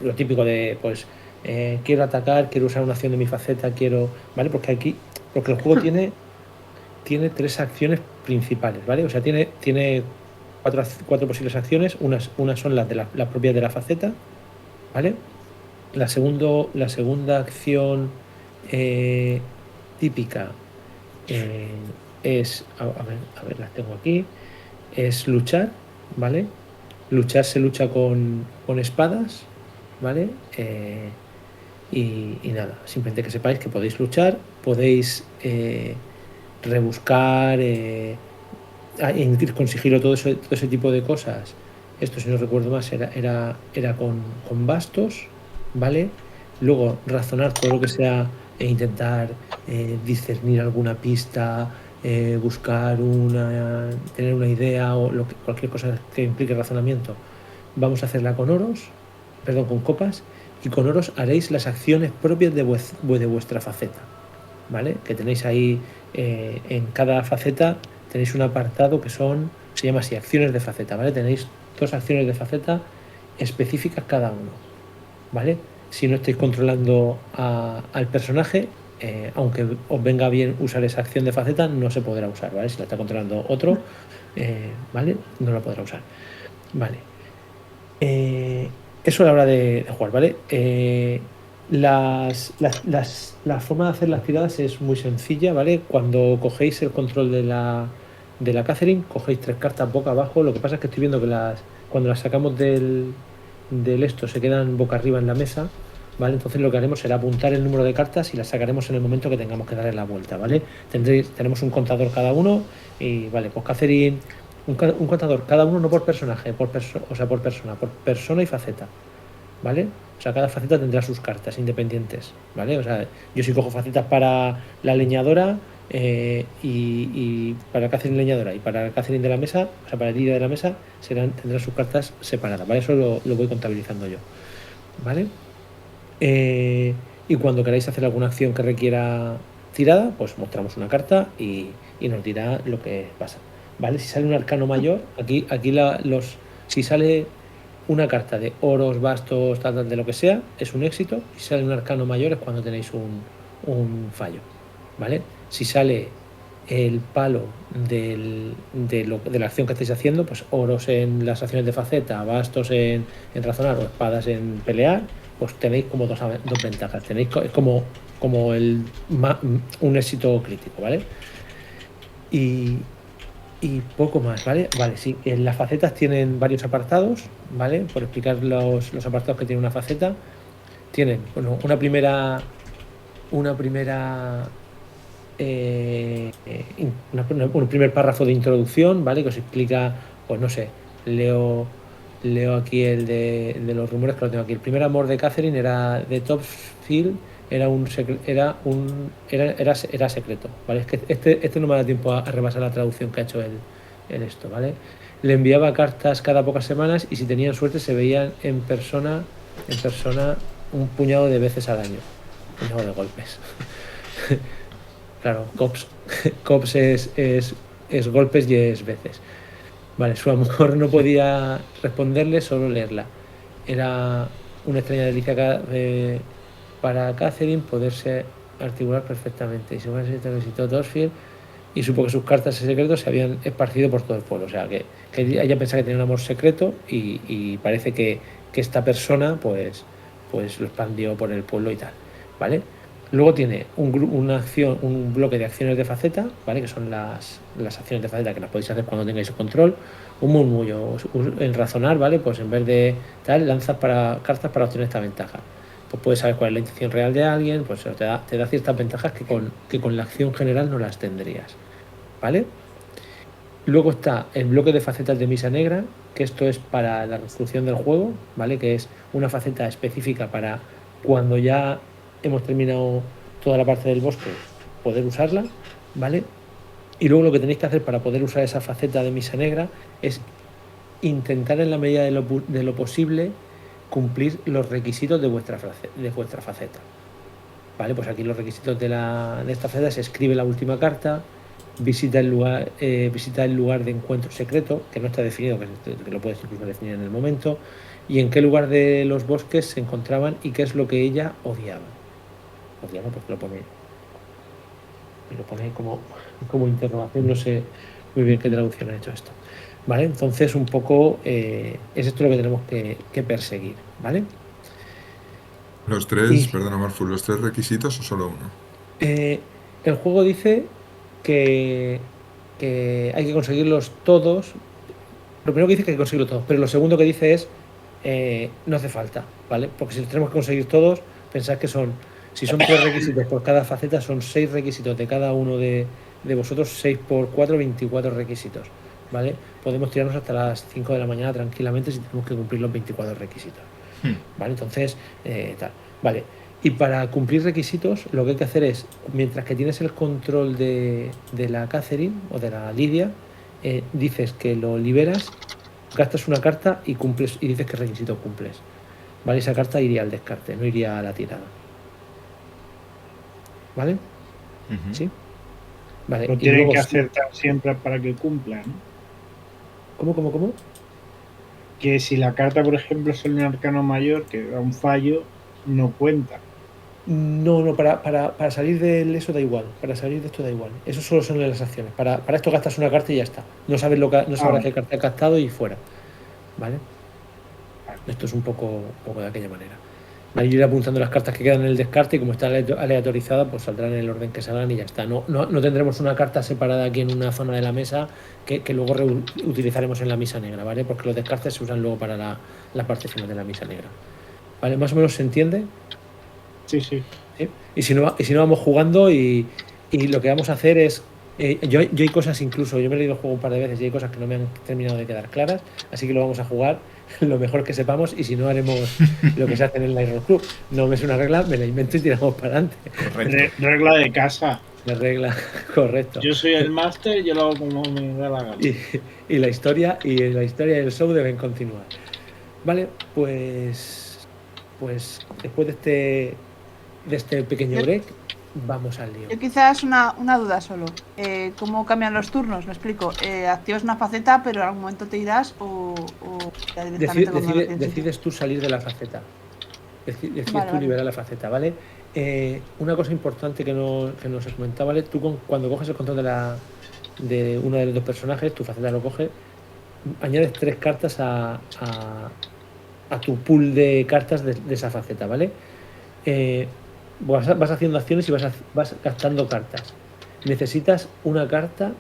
lo típico de, pues, quiero atacar, quiero usar una acción de mi faceta, ¿vale? Porque el juego tiene 3 acciones principales, ¿vale? O sea, tiene cuatro posibles acciones. Unas son las propias de la faceta, ¿vale? La segunda acción típica es, a ver, las tengo aquí, es luchar, ¿vale? Luchar se lucha con espadas, ¿vale? Y nada, simplemente que sepáis que podéis luchar, podéis rebuscar, ir con sigilo, todo ese tipo de cosas. Esto, si no recuerdo más, era con bastos, ¿vale? Luego razonar todo lo que sea e intentar discernir alguna pista, buscar tener una idea o cualquier cosa que implique razonamiento. Vamos a hacerla con copas, y con oros haréis las acciones propias de vuestra faceta, ¿vale? Que tenéis ahí en cada faceta tenéis un apartado que se llama así, acciones de faceta, ¿vale? Tenéis 2 acciones de faceta específicas cada uno, ¿vale? Si no estáis controlando al personaje, aunque os venga bien usar esa acción de faceta, no se podrá usar, ¿vale? Si la está controlando otro, ¿vale? No la podrá usar, ¿vale? Eso a la hora de jugar, ¿vale? La forma de hacer las tiradas es muy sencilla, ¿vale? Cuando cogéis el control de la Catherine, cogéis 3 cartas boca abajo. Lo que pasa es que estoy viendo que cuando las sacamos del esto se quedan boca arriba en la mesa, ¿vale? Entonces lo que haremos será apuntar el número de cartas y las sacaremos en el momento que tengamos que darle la vuelta, ¿vale? Tenemos un contador cada uno y, vale, pues Catherine, un contador cada uno, no por personaje, por persona y faceta, ¿vale? O sea, cada faceta tendrá sus cartas independientes, ¿vale? O sea, yo si cojo facetas para la leñadora y para Catherine leñadora y para Catherine de la mesa, o sea, para el líder de la mesa, tendrán sus cartas separadas, ¿vale? Eso lo voy contabilizando yo, ¿vale? Y cuando queráis hacer alguna acción que requiera tirada, pues mostramos una carta y nos dirá lo que pasa, ¿vale? Si sale un arcano mayor, aquí si sale una carta de oros, bastos, tal, de lo que sea, es un éxito. Si sale un arcano mayor es cuando tenéis un fallo, ¿vale? Si sale el palo de la acción que estáis haciendo, pues oros en las acciones de faceta, bastos en razonar o espadas en pelear, pues tenéis como dos ventajas. Tenéis como un éxito crítico, ¿vale? Y poco más, ¿vale? Vale, sí, las facetas tienen varios apartados, ¿vale? Por explicar los apartados que tiene una faceta. Tienen, bueno, un primer párrafo de introducción, ¿vale? Que os explica, pues no sé, leo aquí el de los rumores que lo tengo aquí. El primer amor de Catherine era de Topsfield, era secreto, ¿vale? Es que este no me da tiempo a repasar la traducción que ha hecho el esto, ¿vale? Le enviaba cartas cada pocas semanas y si tenían suerte se veían en persona un puñado de veces al año. Un puñado de golpes. Claro, cops es golpes y es veces. Vale, su amor no podía responderle, solo leerla. Era una extraña delicia para Catherine poderse articular perfectamente. Y según se visitó Dosfield y supo que sus cartas en secreto se habían esparcido por todo el pueblo. O sea, que ella pensaba que tenía un amor secreto y parece que esta persona pues lo expandió por el pueblo y tal, ¿vale? Luego tiene un bloque de acciones de faceta, ¿vale? Que son las acciones de faceta que las podéis hacer cuando tengáis el control. Un murmullo, en razonar, ¿vale? Pues en vez de tal, lanzas cartas para obtener esta ventaja. Pues puedes saber cuál es la intención real de alguien, pues te da ciertas ventajas que con la acción general no las tendrías, ¿vale? Luego está el bloque de facetas de misa negra, que esto es para la construcción del juego, ¿vale? Que es una faceta específica para cuando ya hemos terminado toda la parte del bosque, poder usarla, ¿vale? Y luego lo que tenéis que hacer para poder usar esa faceta de misa negra es intentar en la medida de lo posible cumplir los requisitos de vuestra faceta, ¿vale? Pues aquí los requisitos de esta faceta es: escribe la última carta, visita el lugar de encuentro secreto, que no está definido, que lo puedes incluso definir en el momento, y en qué lugar de los bosques se encontraban y qué es lo que ella odiaba. Odiaba, pues lo pone como interrogación, no sé muy bien qué traducción ha hecho esto, ¿vale? Entonces, un poco es esto lo que tenemos que perseguir, ¿vale? Los tres, Y perdona Marfu, ¿los tres requisitos o solo uno? el juego dice que, que hay que conseguirlos todos. Lo primero que dice es que hay que conseguirlos todos, pero lo segundo que dice es no hace falta, ¿vale? Porque si los tenemos que conseguir todos, pensad que si son 3 requisitos por cada faceta, son 6 requisitos de cada uno de vosotros, 6 por 4, 24 requisitos, ¿vale? Podemos tirarnos hasta las 5 de la mañana tranquilamente si tenemos que cumplir los 24 requisitos, ¿vale? Entonces, tal, ¿vale? Y para cumplir requisitos, lo que hay que hacer es, mientras que tienes el control de la Catherine o de la Lidia, dices que lo liberas, gastas una carta y cumples y dices qué requisito cumples. ¿Vale? Esa carta iría al descarte, no iría a la tirada. ¿Vale? Ujú. ¿Sí? Vale. Lo Y tienen luego, que acertar siempre para que cumplan, ¿no? ¿cómo? Que si la carta, por ejemplo, es un arcano mayor, que da un fallo, no cuenta. No, para salir de eso da igual. Para salir de esto da igual. Eso solo son las acciones. Para esto gastas una carta y ya está. No sabes no sabrás qué carta has gastado y fuera. ¿Vale? Esto es un poco de aquella manera. Vale, yo iré apuntando las cartas que quedan en el descarte y como está aleatorizada, pues saldrán en el orden que salgan y ya está. No tendremos una carta separada aquí en una zona de la mesa que luego utilizaremos en la misa negra, ¿vale? Porque los descartes se usan luego para la parte final de la misa negra. ¿Vale? ¿Más o menos se entiende? Sí, sí. ¿Sí? Y si no vamos jugando y lo que vamos a hacer es... yo hay cosas incluso, yo me he leído el juego un par de veces y hay cosas que no me han terminado de quedar claras, así que lo vamos a jugar lo mejor que sepamos y si no haremos lo que se hace en el Iron Club. No me es una regla, me la invento y tiramos para adelante. Correcto. Regla de casa. La regla, correcto. Yo soy el máster y yo lo hago como me da la gana. Y la historia del show deben continuar. Vale, pues después de este pequeño Yo- break, vamos al lío. Yo quizás una duda solo. ¿Cómo cambian los turnos? Me explico. Activas una faceta, pero en algún momento te irás o ya directamente cuando lo tienes. Decides tú salir de la faceta. Decides Vale, tú vale. liberar la faceta, ¿vale? Una cosa importante que nos comentaba, ¿vale? Tú cuando coges el control de uno de los dos personajes, tu faceta lo coge, añades 3 cartas a tu pool de cartas de esa faceta, ¿vale? Vas haciendo acciones y vas gastando cartas. Necesitas una carta,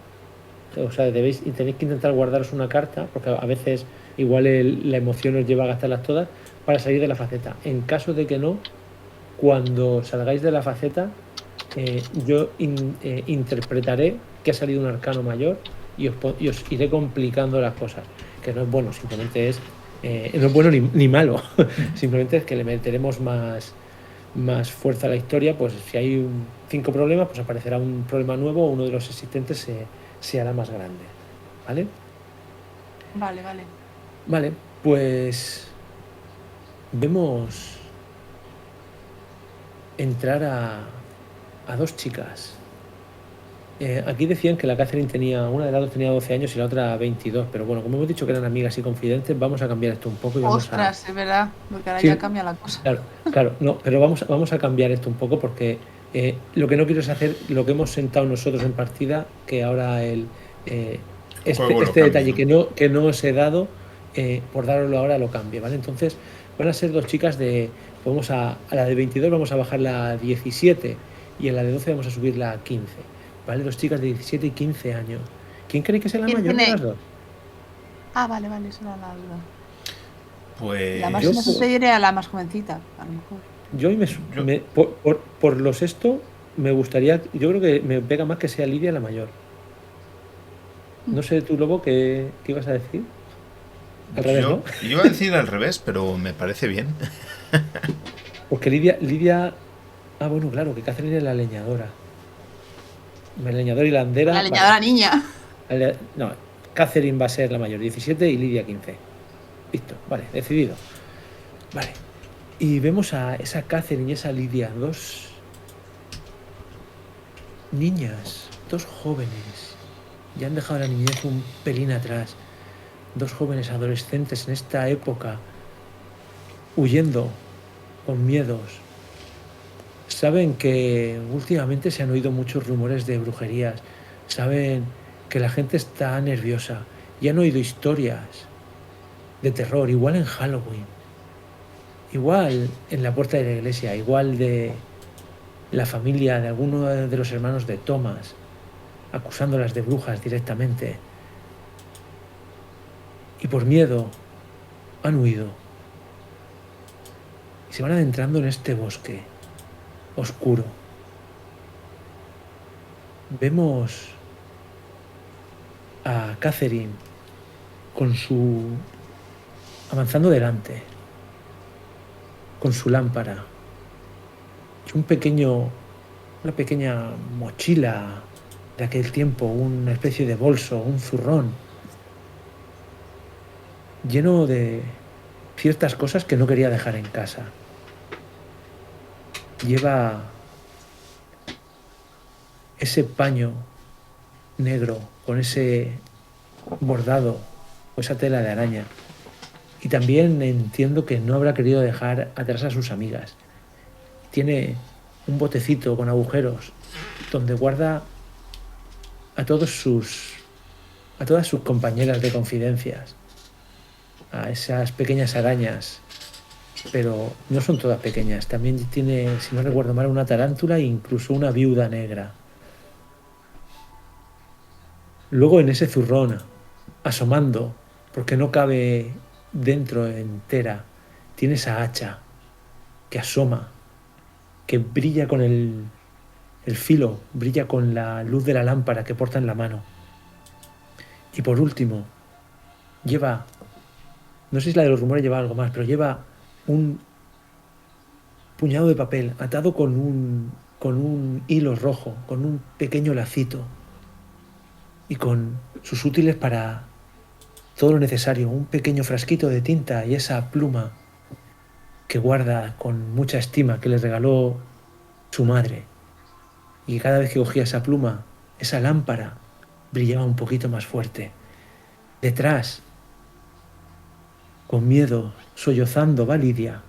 o sea, tenéis que intentar guardaros una carta, porque a veces igual la emoción os lleva a gastarlas todas, para salir de la faceta. En caso de que no, cuando salgáis de la faceta, yo interpretaré que ha salido un arcano mayor y os iré complicando las cosas, que no es bueno, simplemente no es bueno ni malo, simplemente es que le meteremos más fuerza a la historia, pues si hay 5 problemas, pues aparecerá un problema nuevo o uno de los existentes se hará más grande, ¿vale? Vale, vale. Vale, pues vemos entrar a 2 chicas. Aquí decían que la Catherine una de las dos tenía 12 años y la otra 22, pero bueno, como hemos dicho que eran amigas y confidentes, vamos a cambiar esto un poco y vamos Ostras, es verdad. Porque ahora Sí. ya cambia la cosa. Claro, no, pero vamos a cambiar esto un poco porque lo que no quiero es hacer lo que hemos sentado nosotros en partida, que ahora Juego lo este detalle cambia, que no os he dado, por daroslo ahora lo cambie, ¿vale? Entonces van a ser 2 chicas a la de 22 vamos a bajarla a 17 y en la de 12 vamos a subirla a 15, ¿vale? 2 chicas de 17 y 15 años. ¿Quién cree que es la ¿Quién mayor de tiene? las dos? Ah, vale, eso era la duda. Pues La más yo- inocente era la más jovencita, a lo mejor. Yo hoy por los esto me gustaría, yo creo que me pega más que sea Lidia la mayor. No sé tú, Lobo, ¿qué ibas a decir? Al revés, yo ¿no? iba a decir al revés, pero me parece bien. Porque Lidia. Ah, bueno, claro, que Catherine es la leñadora. La leñadora y la andera. La leñadora niña. No, Catherine va a ser la mayor, 17 y Lidia 15. Listo, vale, decidido. Vale. Y vemos a esa Catherine y esa Lidia, 2 niñas, 2 jóvenes. Ya han dejado la niñez un pelín atrás. 2 jóvenes adolescentes en esta época, huyendo, con miedos. Saben que últimamente se han oído muchos rumores de brujerías. Saben que la gente está nerviosa y han oído historias de terror, igual en Halloween, igual en la puerta de la iglesia, igual de la familia de alguno de los hermanos de Thomas, acusándolas de brujas directamente. Y por miedo han huido. Y se van adentrando en este bosque oscuro. Vemos a Catherine con su... avanzando delante, con su lámpara. Es una pequeña mochila de aquel tiempo, una especie de bolso, un zurrón, lleno de ciertas cosas que no quería dejar en casa. Lleva ese paño negro con ese bordado o esa tela de araña. Y también entiendo que no habrá querido dejar atrás a sus amigas. Tiene un botecito con agujeros donde guarda a todas sus compañeras de confidencias, a esas pequeñas arañas, pero no son todas pequeñas. También tiene, si no recuerdo mal, una tarántula e incluso una viuda negra. Luego en ese zurrón, asomando, porque no cabe dentro entera, tiene esa hacha que asoma, que brilla con el filo, brilla con la luz de la lámpara que porta en la mano. Y por último, lleva, no sé si la de los rumores lleva algo más, pero lleva un puñado de papel atado con un hilo rojo, con un pequeño lacito y con sus útiles para todo lo necesario, un pequeño frasquito de tinta y esa pluma que guarda con mucha estima que le regaló su madre. Y cada vez que cogía esa pluma, esa lámpara brillaba un poquito más fuerte. Detrás, con miedo, sollozando, va Lidia,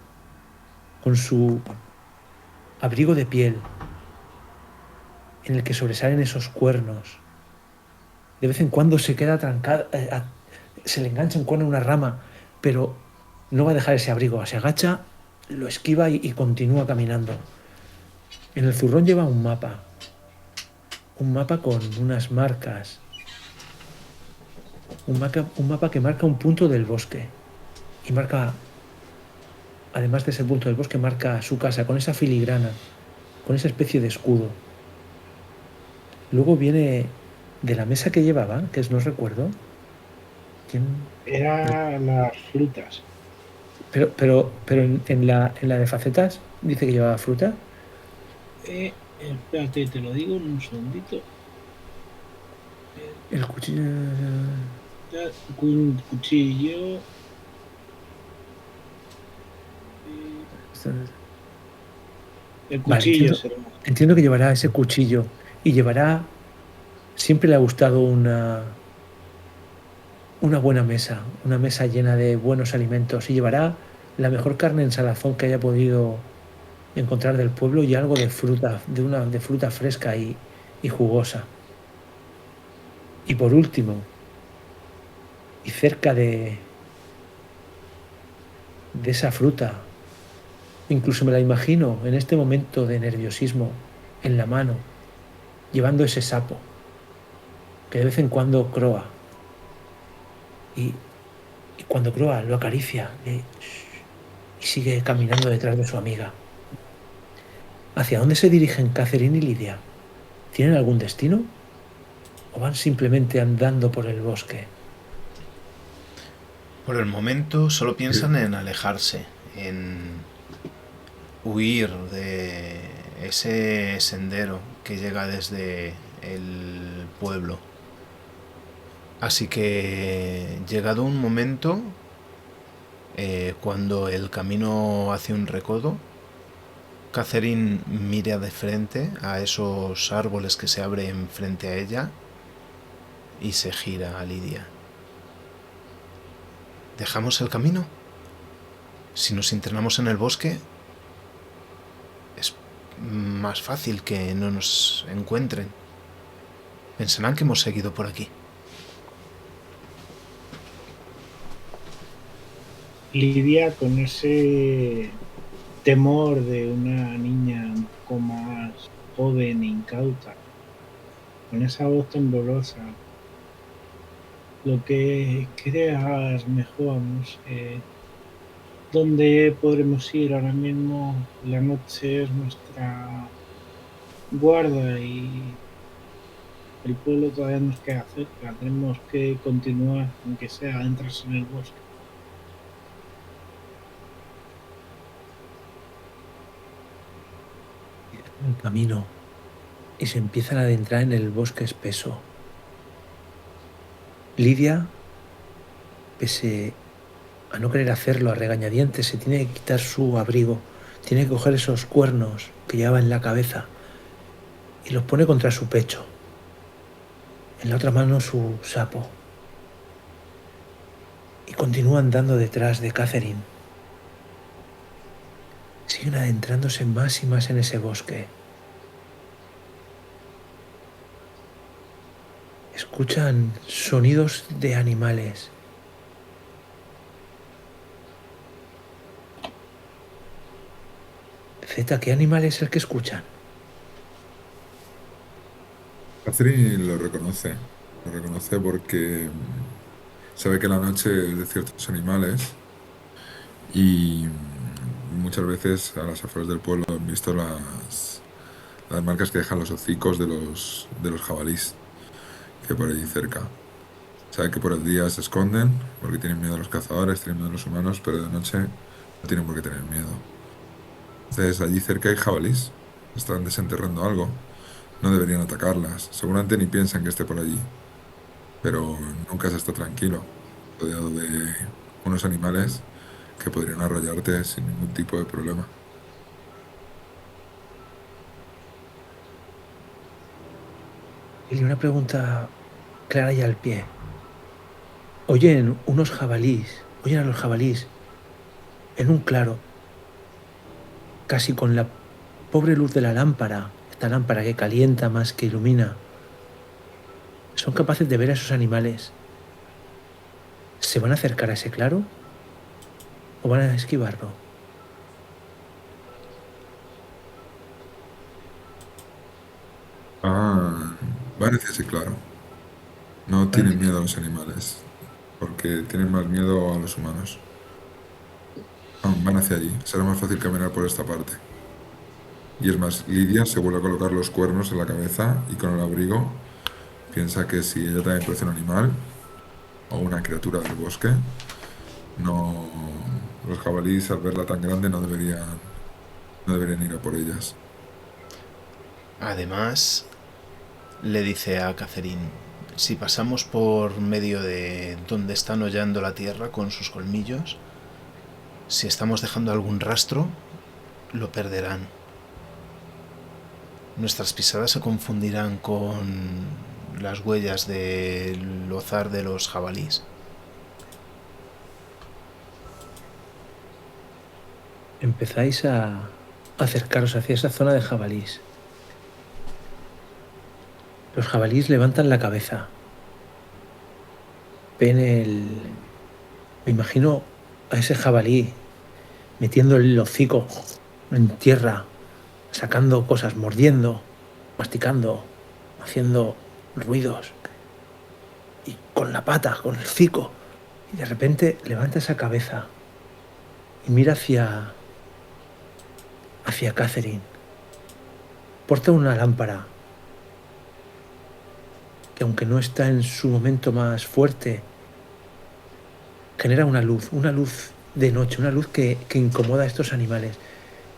con su abrigo de piel, en el que sobresalen esos cuernos. De vez en cuando se queda trancada, se le engancha un cuerno en una rama, pero no va a dejar ese abrigo. Se agacha, lo esquiva y continúa caminando. En el zurrón lleva un mapa con unas marcas, un mapa que marca un punto del bosque y marca, además de ese punto del bosque, marca su casa con esa filigrana, con esa especie de escudo. Luego viene de la mesa que llevaba, que es, no recuerdo, ¿quién? Era las frutas. Pero en la de facetas dice que llevaba fruta. Espérate, te lo digo en un segundito. El cuchillo. Un cuchillo. El Vale, cuchillo será. entiendo que llevará ese cuchillo y llevará. Siempre le ha gustado una buena mesa, una mesa llena de buenos alimentos y llevará la mejor carne en salazón que haya podido encontrar del pueblo y algo de fruta, de fruta fresca y jugosa. Y por último, y cerca de esa fruta, incluso me la imagino en este momento de nerviosismo en la mano, llevando ese sapo que de vez en cuando croa y cuando croa lo acaricia y sigue caminando detrás de su amiga. ¿Hacia dónde se dirigen Catherine y Lidia? ¿Tienen algún destino? ¿O van simplemente andando por el bosque? Por el momento solo piensan en alejarse, en huir de ese sendero que llega desde el pueblo. Así que, llegado un momento, cuando el camino hace un recodo, Catherine mira de frente a esos árboles que se abren frente a ella y se gira a Lidia. ¿Dejamos el camino? Si nos internamos en el bosque, es más fácil que no nos encuentren. Pensarán que hemos seguido por aquí. Lidia, con ese temor de una niña un poco más joven e incauta, con esa voz temblorosa, lo que creas mejor, no sé dónde podremos ir ahora mismo. La noche es nuestra guarda y el pueblo todavía nos queda cerca. Tenemos que continuar, aunque sea adentrarse en el bosque. El camino y se empiezan a adentrar en el bosque espeso. Lidia, pese a no querer hacerlo a regañadientes, se tiene que quitar su abrigo, tiene que coger esos cuernos que llevaba en la cabeza y los pone contra su pecho. En la otra mano su sapo. Y continúa andando detrás de Catherine. Siguen adentrándose más y más en ese bosque. Escuchan sonidos de animales. Zeta, ¿qué animal es el que escuchan? Catherine lo reconoce porque sabe que la noche es de ciertos animales y muchas veces a las afueras del pueblo han visto las marcas que dejan los hocicos de los jabalís que hay por allí cerca. Sabe que por el día se esconden porque tienen miedo a los cazadores, tienen miedo a los humanos, pero de noche no tienen por qué tener miedo. Entonces allí cerca hay jabalís, están desenterrando algo, no deberían atacarlas, seguramente ni piensan que esté por allí, pero nunca se está tranquilo, rodeado de unos animales que podrían arrollarte sin ningún tipo de problema. Y una pregunta clara y al pie. Oyen a los jabalís en un claro, casi con la pobre luz de la lámpara, esta lámpara que calienta más que ilumina. Son capaces de ver a esos animales. ¿Se van a acercar a ese claro o van a esquivarlo? Ah, van hacia ese claro, no tienen miedo a los animales, porque tienen más miedo a los humanos. Van hacia allí, será más fácil caminar por esta parte. Y es más, Lidia se vuelve a colocar los cuernos en la cabeza y con el abrigo piensa que si ella también parece un animal o una criatura del bosque, no, los jabalíes al verla tan grande no deberían ir a por ellas. Además, le dice a Catherine, si pasamos por medio de donde están hollando la tierra con sus colmillos, si estamos dejando algún rastro, lo perderán. Nuestras pisadas se confundirán con las huellas del lozar de los jabalíes. Empezáis a acercaros hacia esa zona de jabalís. Los jabalíes levantan la cabeza. Ven Me imagino a ese jabalí metiendo el hocico en tierra, sacando cosas, mordiendo, masticando, haciendo ruidos. Y con la pata, con el hocico. Y de repente levanta esa cabeza y mira hacia Catherine. Porta una lámpara que, aunque no está en su momento más fuerte, genera una luz de noche, una luz que incomoda a estos animales.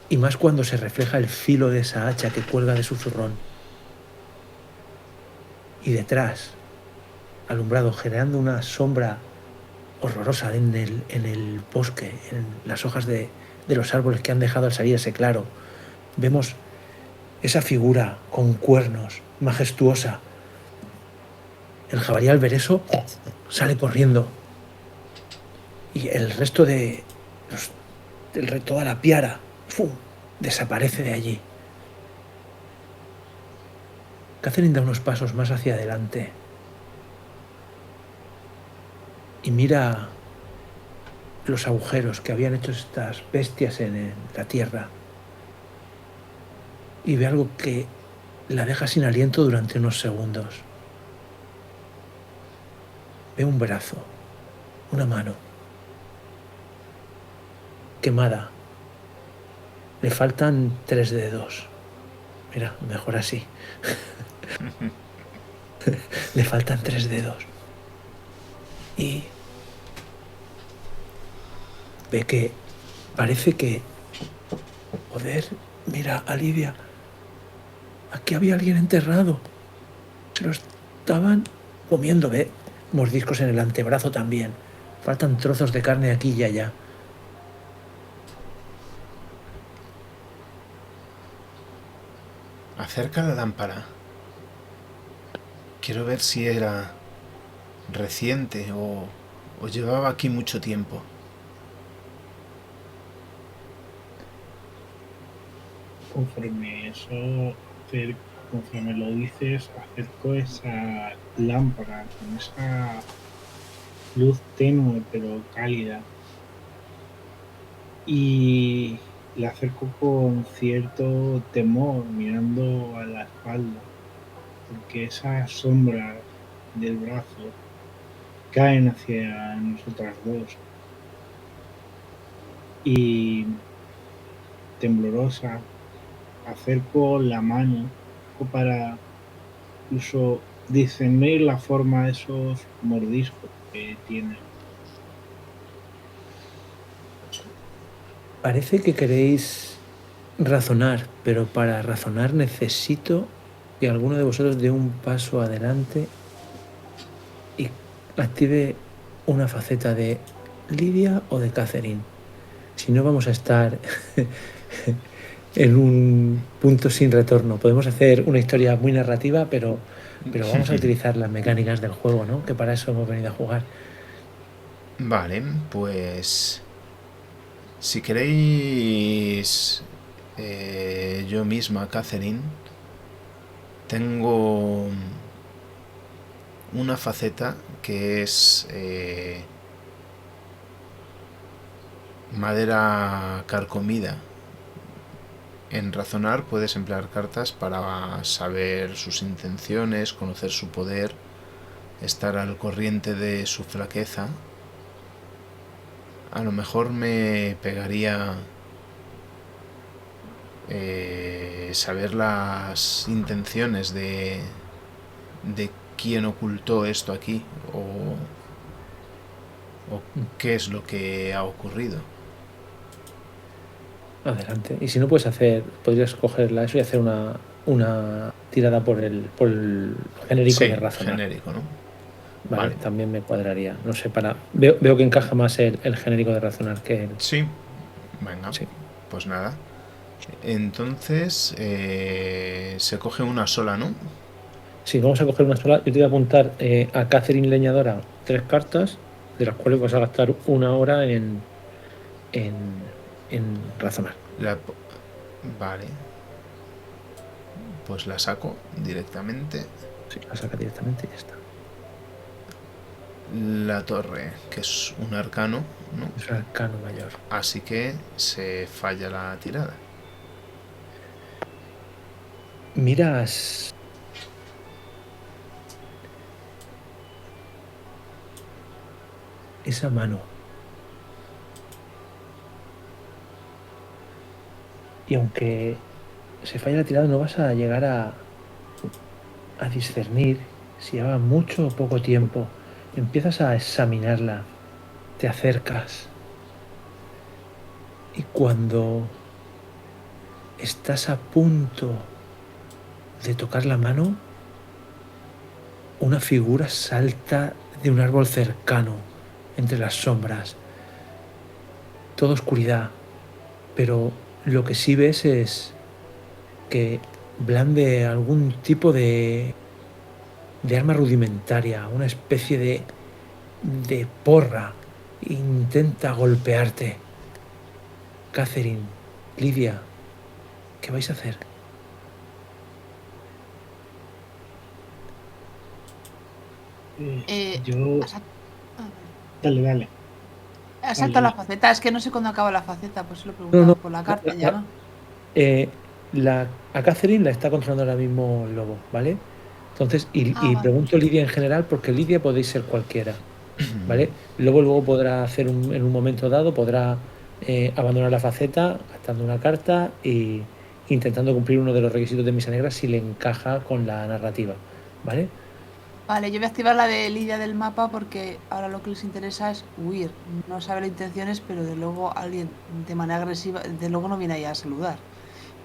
Y más cuando se refleja el filo de esa hacha que cuelga de su zurrón. Y detrás, alumbrado, generando una sombra horrorosa en el bosque, en las hojas de los árboles que han dejado al salir ese claro, vemos esa figura con cuernos, majestuosa. El jabalí al ver eso sale corriendo. Y el resto toda la piara, ¡fum!, desaparece de allí. Catherine da unos pasos más hacia adelante y mira los agujeros que habían hecho estas bestias en la tierra y ve algo que la deja sin aliento durante unos segundos. Ve un brazo, una mano, quemada. Le faltan 3 dedos. Mira, mejor así. Le faltan 3 dedos. Y ve que parece que... Joder, mira, Lidia. Aquí había alguien enterrado. Se lo estaban comiendo, ve. Mordiscos en el antebrazo también. Faltan trozos de carne aquí y allá. Acerca la lámpara. Quiero ver si era reciente o llevaba aquí mucho tiempo. Conforme lo dices, acerco esa lámpara con esa luz tenue pero cálida y la acerco con cierto temor mirando a la espalda porque esas sombras del brazo caen hacia nosotras dos y temblorosa acerco la mano para incluso discernir la forma de esos mordiscos que tienen. Parece que queréis razonar, pero para razonar necesito que alguno de vosotros dé un paso adelante y active una faceta de Lidia o de Catherine. Si no, vamos a estar en un punto sin retorno. Podemos hacer una historia muy narrativa, pero vamos a utilizar las mecánicas del juego, ¿no? Que para eso hemos venido a jugar. Vale, pues... Si queréis... yo misma, Catherine, tengo una faceta que es madera carcomida. En razonar puedes emplear cartas para saber sus intenciones, conocer su poder, estar al corriente de su flaqueza. A lo mejor me pegaría saber las intenciones de quién ocultó esto aquí o qué es lo que ha ocurrido. Adelante. Y si no podrías cogerla eso y hacer una tirada por el genérico Sí, de razonar. genérico, ¿no? Vale, también me cuadraría. No sé, veo que encaja más el genérico de razonar que el... Sí, venga, Sí. pues nada. Entonces se coge una sola, ¿no? Sí, vamos a coger una sola. Yo te voy a apuntar a Catherine Leñadora 3 cartas, de las cuales vas a gastar 1 hora en razonar. Vale. Pues la saco directamente. Sí, la saca directamente y ya está. La torre, que es un arcano, ¿no? Es un arcano mayor. Así que se falla la tirada. Miras esa mano. Y aunque se falla la tirada, no vas a llegar a discernir si lleva mucho o poco tiempo. Empiezas a examinarla, te acercas. Y cuando estás a punto de tocar la mano, una figura salta de un árbol cercano, entre las sombras. Toda oscuridad, pero lo que sí ves es que blande algún tipo de arma rudimentaria, una especie de porra. Intenta golpearte. Catherine, Lidia, ¿qué vais a hacer? Yo... Ah, Dale. Ha saltado la faceta, es que no sé cuándo acaba la faceta, pues lo he No, preguntado no. por la carta la- ya, ¿no? A Catherine la está controlando ahora mismo el lobo, ¿vale? Entonces, Ah, y vale. pregunto Lidia en general, porque Lidia podéis ser cualquiera, ¿vale? Luego podrá hacer en un momento dado, podrá abandonar la faceta, gastando una carta y intentando cumplir uno de los requisitos de Misa Negra si le encaja con la narrativa, ¿vale? Vale, yo voy a activar la de Lidia del mapa porque ahora lo que les interesa es huir. No sabe las intenciones, pero de luego alguien de manera agresiva, de luego no viene ahí a saludar.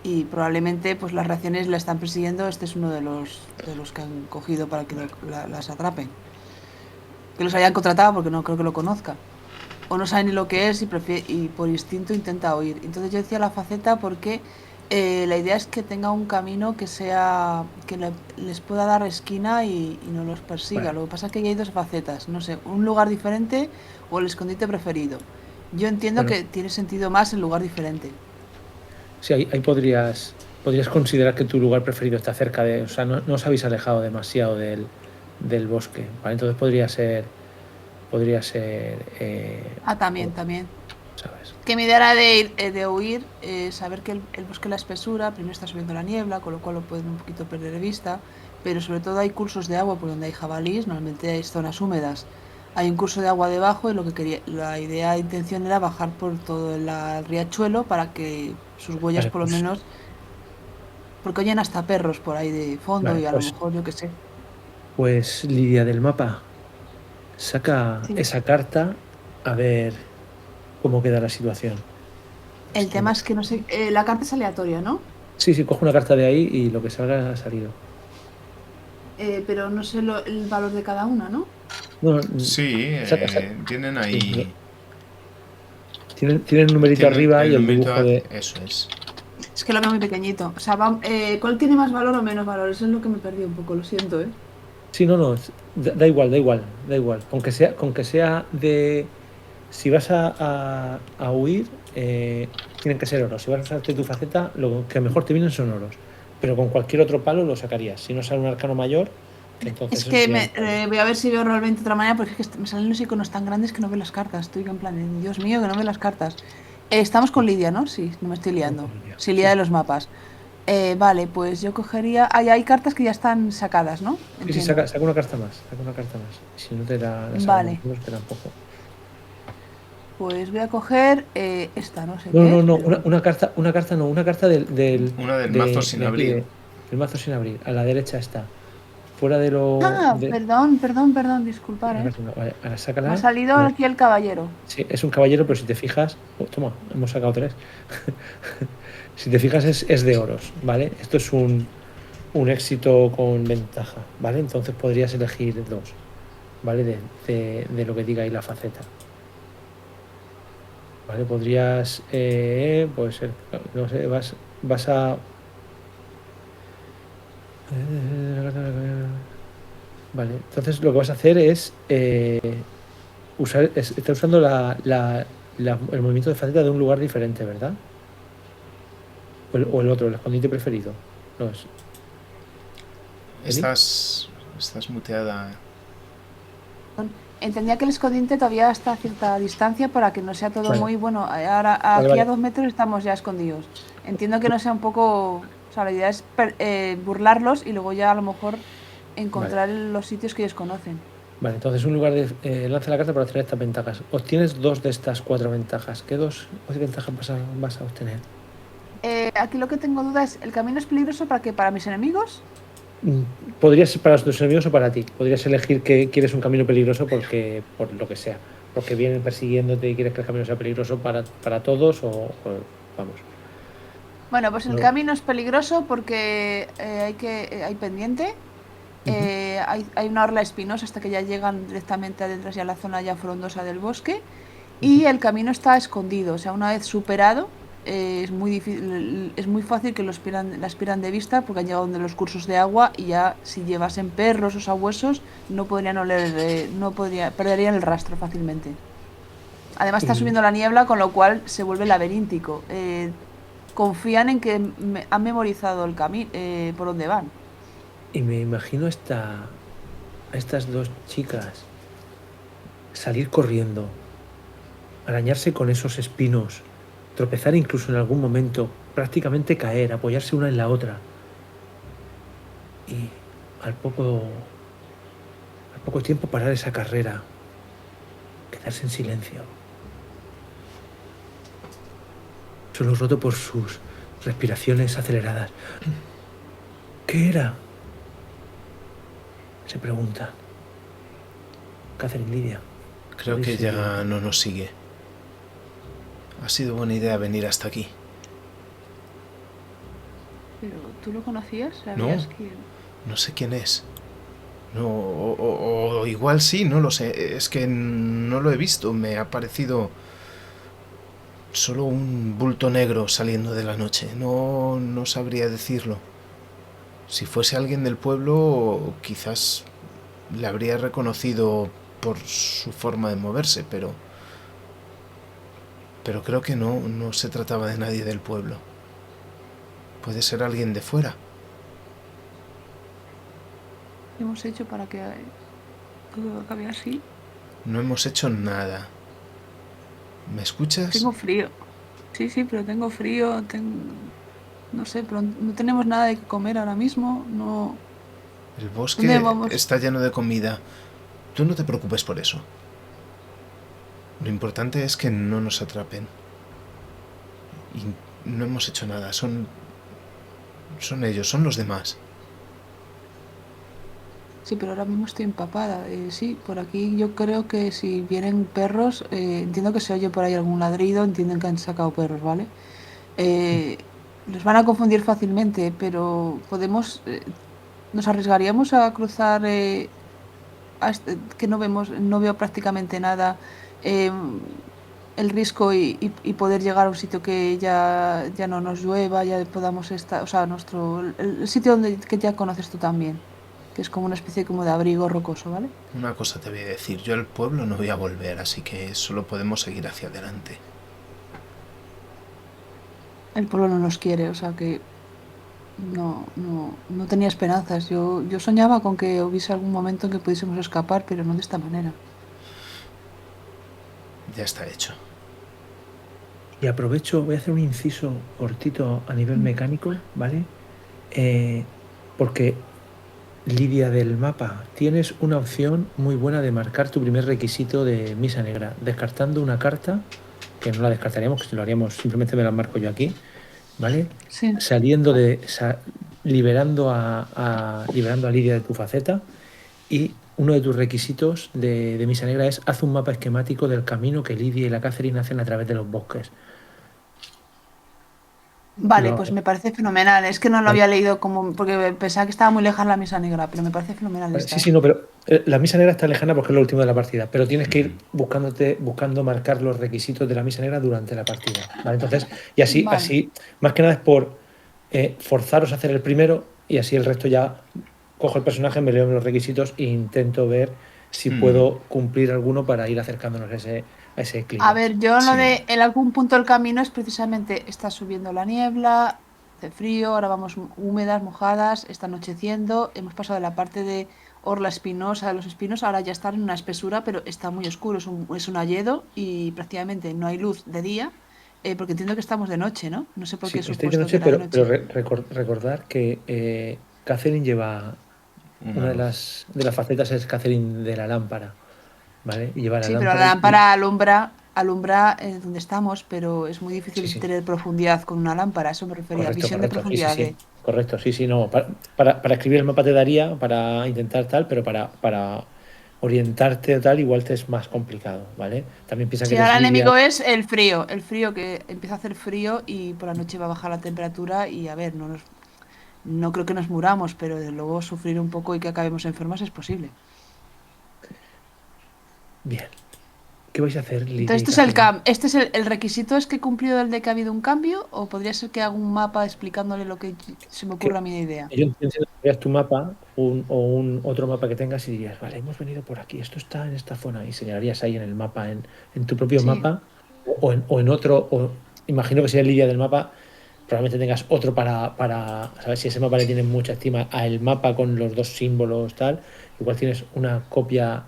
Y probablemente pues las reacciones la están persiguiendo. Este es uno de los que han cogido para que las atrapen. Que los hayan contratado porque no creo que lo conozca. O no sabe ni lo que es y por instinto intenta huir. Entonces yo decía la faceta porque la idea es que tenga un camino que sea que les pueda dar esquina y no los persiga. Vale. Lo que pasa es que hay dos facetas, no sé, un lugar diferente o el escondite preferido. Yo entiendo Bueno, que tiene sentido más el lugar diferente. sí, ahí podrías considerar que tu lugar preferido está cerca de, o sea, no os habéis alejado demasiado del bosque, ¿vale? Entonces podría ser, Ah, también, bueno, también. ¿sabes? Que mi idea era de huir, saber que el bosque la espesura, primero está subiendo la niebla, con lo cual lo pueden un poquito perder de vista, pero sobre todo hay cursos de agua por donde hay jabalís, normalmente hay zonas húmedas. Hay un curso de agua debajo y lo que quería, la idea de intención era bajar por todo el riachuelo para que sus huellas Vale, por lo menos, porque oyen hasta perros por ahí de fondo vale, y a lo pues, mejor yo qué sé. pues Lidia del mapa, saca Sí. esa carta a ver cómo queda la situación. El tema es que no sé, la carta es aleatoria, ¿no? Sí, sí, cojo una carta de ahí y lo que salga ha salido. Pero no sé el valor de cada una, ¿no? No, Sí, saca, tienen sí, ahí. tienen un numerito Tienen arriba y el el numerito. dibujo de. Eso es. Es que lo veo muy pequeñito. O sea, ¿cuál tiene más valor o menos valor? Eso es lo que me perdí un poco, lo siento, ¿eh? Sí, no, da igual, da igual, da igual. Con que sea de. Si vas a huir, tienen que ser oros. Si vas a usarte tu faceta, lo que mejor te vienen son oros. Pero con cualquier otro palo lo sacarías. Si no sale un arcano mayor, que Es entonces eso que sería inferior. voy a ver si veo realmente otra manera, porque es que me salen los iconos tan grandes que no veo las cartas. Estoy en plan, Dios mío, que no veo las cartas. Estamos con Lidia, ¿no? Sí, no me estoy Estamos liando. con el día. Sí, Lidia Sí, de sí. los mapas. Vale, pues yo cogería. Hay cartas que ya están sacadas, ¿no? Sí, sí, Entiendo. saca una carta más. Saca una carta más. Si no te la sabemos, Vale, que tampoco. pues voy a coger esta, no sé No, qué no, es, no, pero una, bueno. una carta, una carta no, una carta Una del mazo sin de aquí, abrir. del mazo sin abrir. A la derecha está. Fuera de lo. Ah, perdón, disculpar, ¿eh? Vale, ahora Me ha sácala. salido aquí el caballero. Sí, es un caballero, pero si te fijas. Oh, toma, hemos sacado tres. Si te fijas, es de oros, ¿vale? Esto es un éxito con ventaja, ¿vale? Entonces podrías elegir dos, ¿vale? De lo que diga ahí la faceta. ¿Vale? Podrías. Puede ser. No sé, vas a. Vale, entonces lo que vas a hacer es está usando el movimiento de faceta de un lugar diferente, ¿verdad? O el otro, el escondite preferido. No es. ¿Eli? Estás muteada. Entendía que el escondite todavía está a cierta distancia para que no sea todo Vale, muy bueno. Ahora vale, aquí a vale. 2 metros estamos ya escondidos. Entiendo que no sea un poco. O sea, la idea es burlarlos y luego ya a lo mejor Vale, encontrar los sitios que ellos conocen. vale. Entonces, un lugar de. Lanza la carta para obtener estas ventajas. Obtienes dos de estas cuatro ventajas. ¿Qué dos ventajas vas a obtener? Aquí lo que tengo duda es: ¿el camino es peligroso para qué? ¿Para mis enemigos? Mm, Podría ser para tus enemigos o para ti. Podrías elegir que quieres un camino peligroso por lo que sea. Porque vienen persiguiéndote y quieres que el camino sea peligroso para todos vamos. Bueno, pues el No. camino es peligroso porque hay pendiente. Ujú. Hay una orla espinosa hasta que ya llegan directamente adentro hacia la zona ya frondosa del bosque. Ujú. Y el camino está escondido, o sea, una vez superado, es muy fácil que las pierdan de vista porque han llegado donde los cursos de agua y ya si llevasen perros o sabuesos no podrían oler, perderían el rastro fácilmente. Además está Y, subiendo la niebla, con lo cual se vuelve laberíntico. Confían en que han memorizado el camino por donde van. y me imagino a estas dos chicas salir corriendo arañarse con esos espinos, tropezar incluso en algún momento, prácticamente caer, apoyarse una en la otra. Y al poco tiempo parar esa carrera, quedarse en silencio. Solo roto por sus respiraciones aceleradas. ¿Qué era? Se pregunta. Catherine, Lidia. Creo que ya no nos sigue. Ha sido buena idea venir hasta aquí. ¿Pero tú lo conocías? No. ¿Sabías que...? No sé quién es. No, o igual sí, no lo sé. Es que no lo he visto. Me ha parecido solo un bulto negro saliendo de la noche. No sabría decirlo. Si fuese alguien del pueblo, quizás le habría reconocido por su forma de moverse, pero creo que no se trataba de nadie del pueblo. Puede ser alguien de fuera. ¿Qué hemos hecho para que todo acabe así? No hemos hecho nada. ¿Me escuchas? Tengo frío. Sí, pero tengo frío. No sé, pero no tenemos nada de comer ahora mismo. No. El ¿Dónde bosque vamos? está lleno de comida. Tú no te preocupes por eso. Lo importante es que no nos atrapen. Y no hemos hecho nada. Son ellos, son los demás. Sí, pero ahora mismo estoy empapada. Sí, por aquí yo creo que si vienen perros, entiendo que se oye por ahí algún ladrido, entienden que han sacado perros, ¿vale? Los van a confundir fácilmente, pero nos arriesgaríamos a cruzar, que no veo prácticamente nada, eh, el riesgo y poder llegar a un sitio que ya no nos llueva, ya podamos estar, o sea, el sitio que ya conoces tú también, que es como una especie como de abrigo rocoso, ¿vale? Una cosa te voy a decir. Yo al pueblo no voy a volver, así que solo podemos seguir hacia adelante. El pueblo no nos quiere, o sea que no tenía esperanzas. Yo soñaba con que hubiese algún momento en que pudiésemos escapar, pero no de esta manera. Ya está hecho. Y aprovecho, voy a hacer un inciso cortito a nivel mecánico, ¿vale? Porque, Lidia, del mapa, tienes una opción muy buena de marcar tu primer requisito de misa negra, descartando una carta, que no la descartaríamos, que si lo haríamos, simplemente me la marco yo aquí, ¿vale? Sí. Saliendo liberando a Lidia de tu faceta, y uno de tus requisitos de misa negra es haz un mapa esquemático del camino que Lidia y la Catherine hacen a través de los bosques. Vale, Lo- pues me parece fenomenal. Es que no lo ¿vale? había leído porque pensaba que estaba muy lejana la misa negra, pero me parece fenomenal Vale, esta, sí, ¿eh? no, pero la misa negra está lejana porque es lo último de la partida, pero tienes que ir buscando marcar los requisitos de la misa negra durante la partida, ¿vale? Entonces, y Vale. así, más que nada es por forzaros a hacer el primero y así el resto ya cojo el personaje, me leo los requisitos e intento ver si puedo cumplir alguno para ir acercándonos a ese A clímax. ver, yo lo Sí. de en algún punto del camino es precisamente está subiendo la niebla, hace frío, ahora vamos húmedas, mojadas, está anocheciendo, hemos pasado de la parte de orla espinosa de los espinos, ahora ya está en una espesura, pero está muy oscuro, es un hayedo y prácticamente no hay luz de día, porque entiendo que estamos de noche, ¿no? No sé por qué Sí, he estáis de supuesto que noche, era de pero noche. recordar que Catherine lleva Una una de luz. las facetas es Catherine de la lámpara, ¿vale? Y lleva la Sí, pero la lámpara lámpara alumbra donde estamos, pero es muy sí, difícil sí, tener profundidad con una lámpara, a eso me refería, visión de correcto, sí, sí, profundidad sí, correcto, sí, sí, no, para escribir el mapa te daría, para intentar tal, pero para orientarte o tal, igual te es más complicado, ¿vale? También piensa que Sí, eres ahora el Lidia. enemigo es el frío que empieza a hacer frío y por la noche va a bajar la temperatura y a ver, no creo que nos muramos, pero desde luego sufrir un poco y que acabemos enfermas es posible. Bien, ¿qué vais a hacer, Lidia Entonces y Catherine? este es el requisito es que he cumplido el de que ha habido un cambio o podría ser que haga un mapa explicándole lo que se me ocurra a mi idea. Yo entiendo que veas tu mapa otro mapa que tengas y dirías, vale, hemos venido por aquí, esto está en esta zona y señalarías ahí en el mapa, en tu propio Sí, mapa o en otro, imagino que si eres Lidia del mapa, probablemente tengas otro para saber si ese mapa le tiene mucha estima al mapa con los dos símbolos tal, igual tienes una copia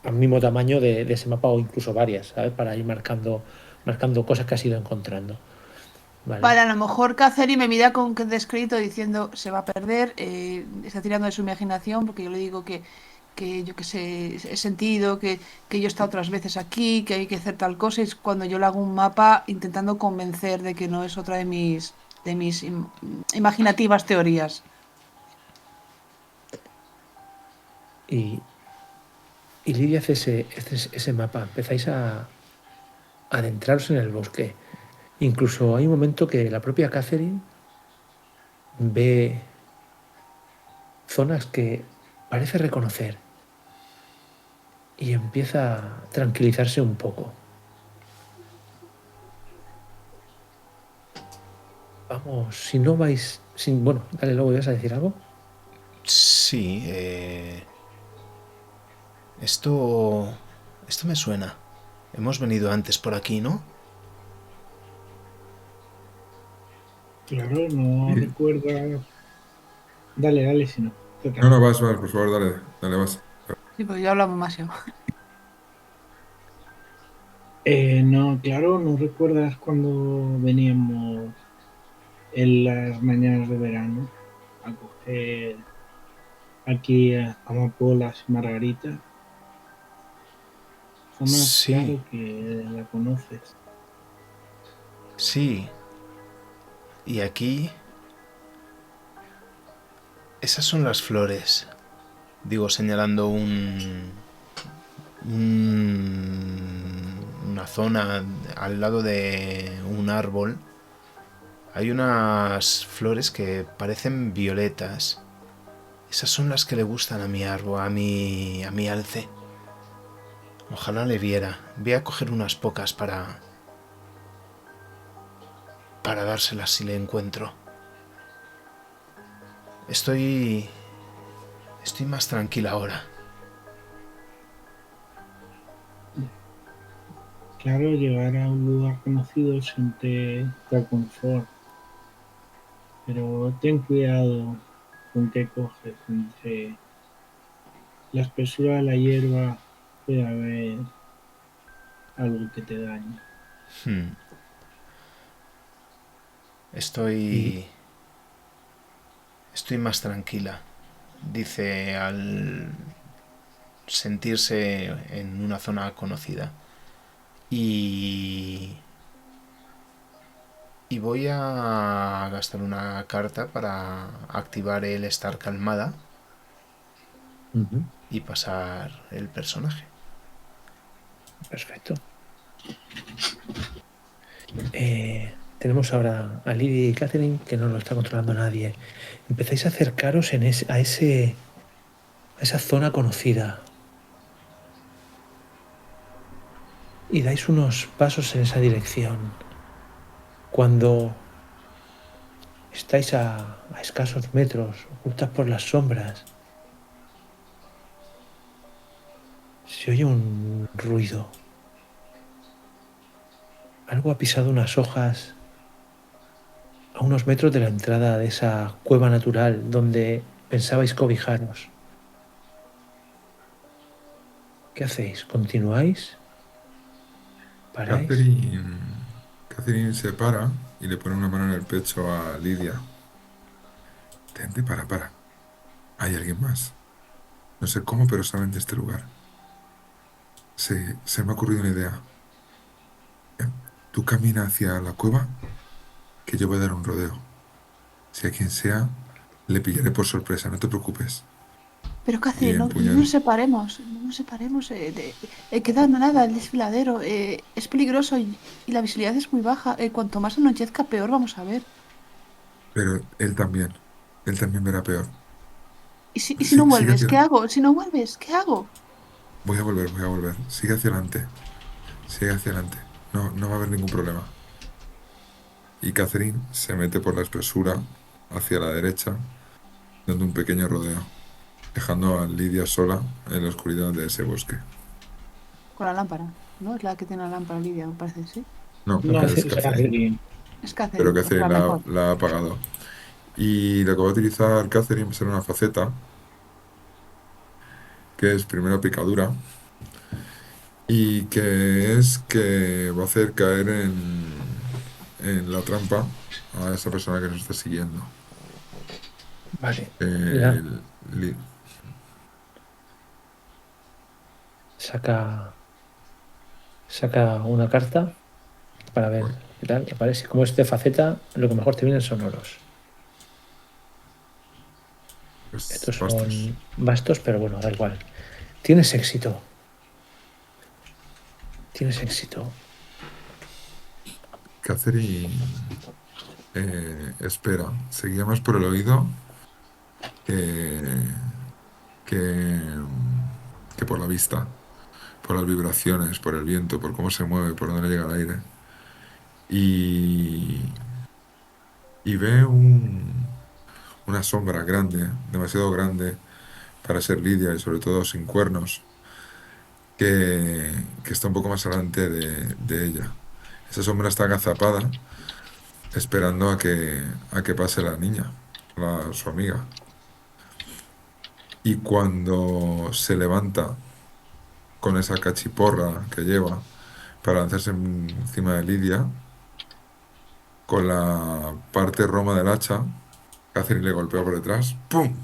al mismo tamaño de ese mapa o incluso varias, ¿sabes? Para ir marcando cosas que has ido encontrando. Vale. Vale, a lo mejor Catherine me mira con descrédito diciendo se va a perder, está tirando de su imaginación, porque yo le digo que yo que sé, he sentido que yo he estado otras veces aquí, que hay que hacer tal cosa, y es cuando yo le hago un mapa intentando convencer de que no es otra de mis imaginativas teorías. Y Lidia hace ese mapa. Empezáis a adentraros en el bosque. Incluso hay un momento que la propia Catherine ve zonas que parece reconocer y empieza a tranquilizarse un poco. Vamos, si no vais... bueno, dale, luego ibas a decir algo. Sí, esto me suena. Hemos venido antes por aquí, ¿no? Claro, no Sí. recuerdas. Dale, si no. No, no, vas, por favor, dale, vas. Sí, pues yo hablaba demasiado. No, claro, ¿no recuerdas cuando veníamos en las mañanas de verano a coger aquí amapolas y margaritas? Zona, Sí, claro que la conoces. sí. Y aquí... Esas son las flores. Digo, señalando una zona al lado de un árbol. Hay unas flores que parecen violetas. Esas son las que le gustan a mi árbol, a mi alce. Ojalá le viera. Voy a coger unas pocas para dárselas si le encuentro. Estoy más tranquila ahora. Claro, llegar a un lugar conocido siempre da confort, pero ten cuidado con qué coges. Entre la espesura de la hierba puede haber algo que te dañe. Hmm. Y Estoy más tranquila, dice al sentirse en una zona conocida. Y voy a gastar una carta para activar el estar calmada y pasar el personaje. perfecto. Tenemos ahora a Lidia y Catherine, que no lo está controlando nadie. Empezáis a acercaros a esa zona conocida. Y dais unos pasos en esa dirección. Cuando estáis a escasos metros, ocultas por las sombras, se oye un ruido. Algo ha pisado unas hojas a unos metros de la entrada de esa cueva natural donde pensabais cobijaros. ¿Qué hacéis? ¿Continuáis? ¿Paráis? Catherine se para y le pone una mano en el pecho a Lidia. Tente, para. Hay alguien más. No sé cómo, pero saben de este lugar. Se me ha ocurrido una idea. Tú camina hacia la cueva, que yo voy a dar un rodeo. Sea quien sea, le pillaré por sorpresa, no te preocupes. Pero Y Catherine, no nos empuñan. separemos, no nos separemos. Queda nada, el desfiladero. Es peligroso y la visibilidad es muy baja. Cuanto más anochezca, peor vamos a ver. Pero él también verá peor. ¿Y si no Sigue vuelves? hacia... ¿Qué hago? Si no vuelves, ¿qué hago? Voy a volver. Sigue hacia adelante. Sigue hacia adelante. No, no va a haber ningún problema. Y Catherine se mete por la espesura hacia la derecha, dando un pequeño rodeo, dejando a Lidia sola en la oscuridad de ese bosque. Con la lámpara, ¿no? Es la que tiene la lámpara, Lidia, me parece, ¿sí? No, No, es es Catherine, Catherine. Es pero Catherine, pues Catherine la mejor. la ha apagado. Y lo que va a utilizar Catherine va a ser una faceta, que es primero picadura, y que es que va a hacer caer en la trampa a esa persona que nos está siguiendo. Vale. Li- Saca, saca una carta para ver Uy, qué tal. Me parece. Como es de faceta, lo que mejor te vienen son oros. pues Estos bastos. son bastos, pero bueno, da igual. Tienes éxito. Tienes éxito. Catherine espera, seguía más por el oído que, que por la vista, por las vibraciones, por el viento, por cómo se mueve, por dónde llega el aire. Y, y ve una sombra grande, demasiado grande para ser Lidia y sobre todo sin cuernos, que está un poco más adelante de ella. Esa sombra está agazapada, esperando a que pase la niña, su amiga. Y cuando se levanta con esa cachiporra que lleva para lanzarse encima de Lidia, con la parte roma del hacha, Catherine le golpea por detrás, ¡pum!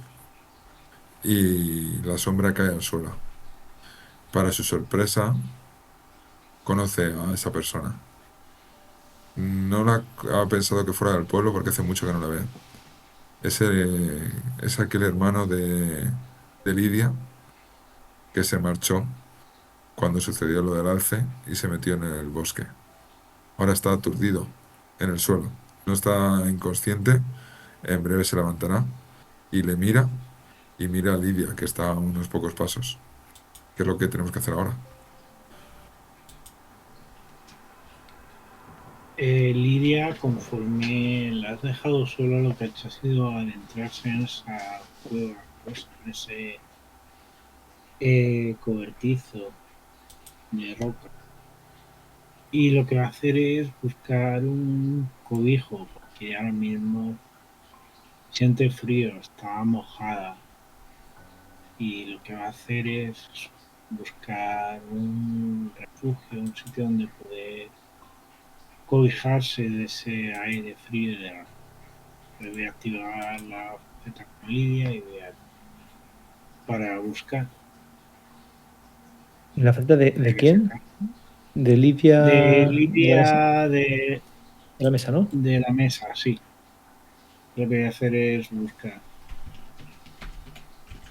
Y la sombra cae al suelo. Para su sorpresa, conoce a esa persona. No la ha pensado que fuera del pueblo porque hace mucho que no la ve. Es aquel hermano de Lidia que se marchó cuando sucedió lo del alce y se metió en el bosque. Ahora está aturdido en el suelo. No está inconsciente. En breve se levantará y le mira y mira a Lidia, que está a unos pocos pasos. ¿Qué es lo que tenemos que hacer ahora? Lidia, conforme la has dejado sola, lo que ha hecho ha sido adentrarse en esa cueva, pues, en ese cobertizo de roca. Y lo que va a hacer es buscar un cobijo, porque ahora mismo siente frío, está mojada. Y lo que va a hacer es buscar un refugio, un sitio donde poder cobijarse de ese aire frío de la. Voy a activar la faceta con Lidia y voy a para buscar. ¿La falta de Hay que quién? sacar. De De Lidia de la mesa. Lidia De la mesa, ¿no? de la mesa, sí. Lo que voy a hacer es buscar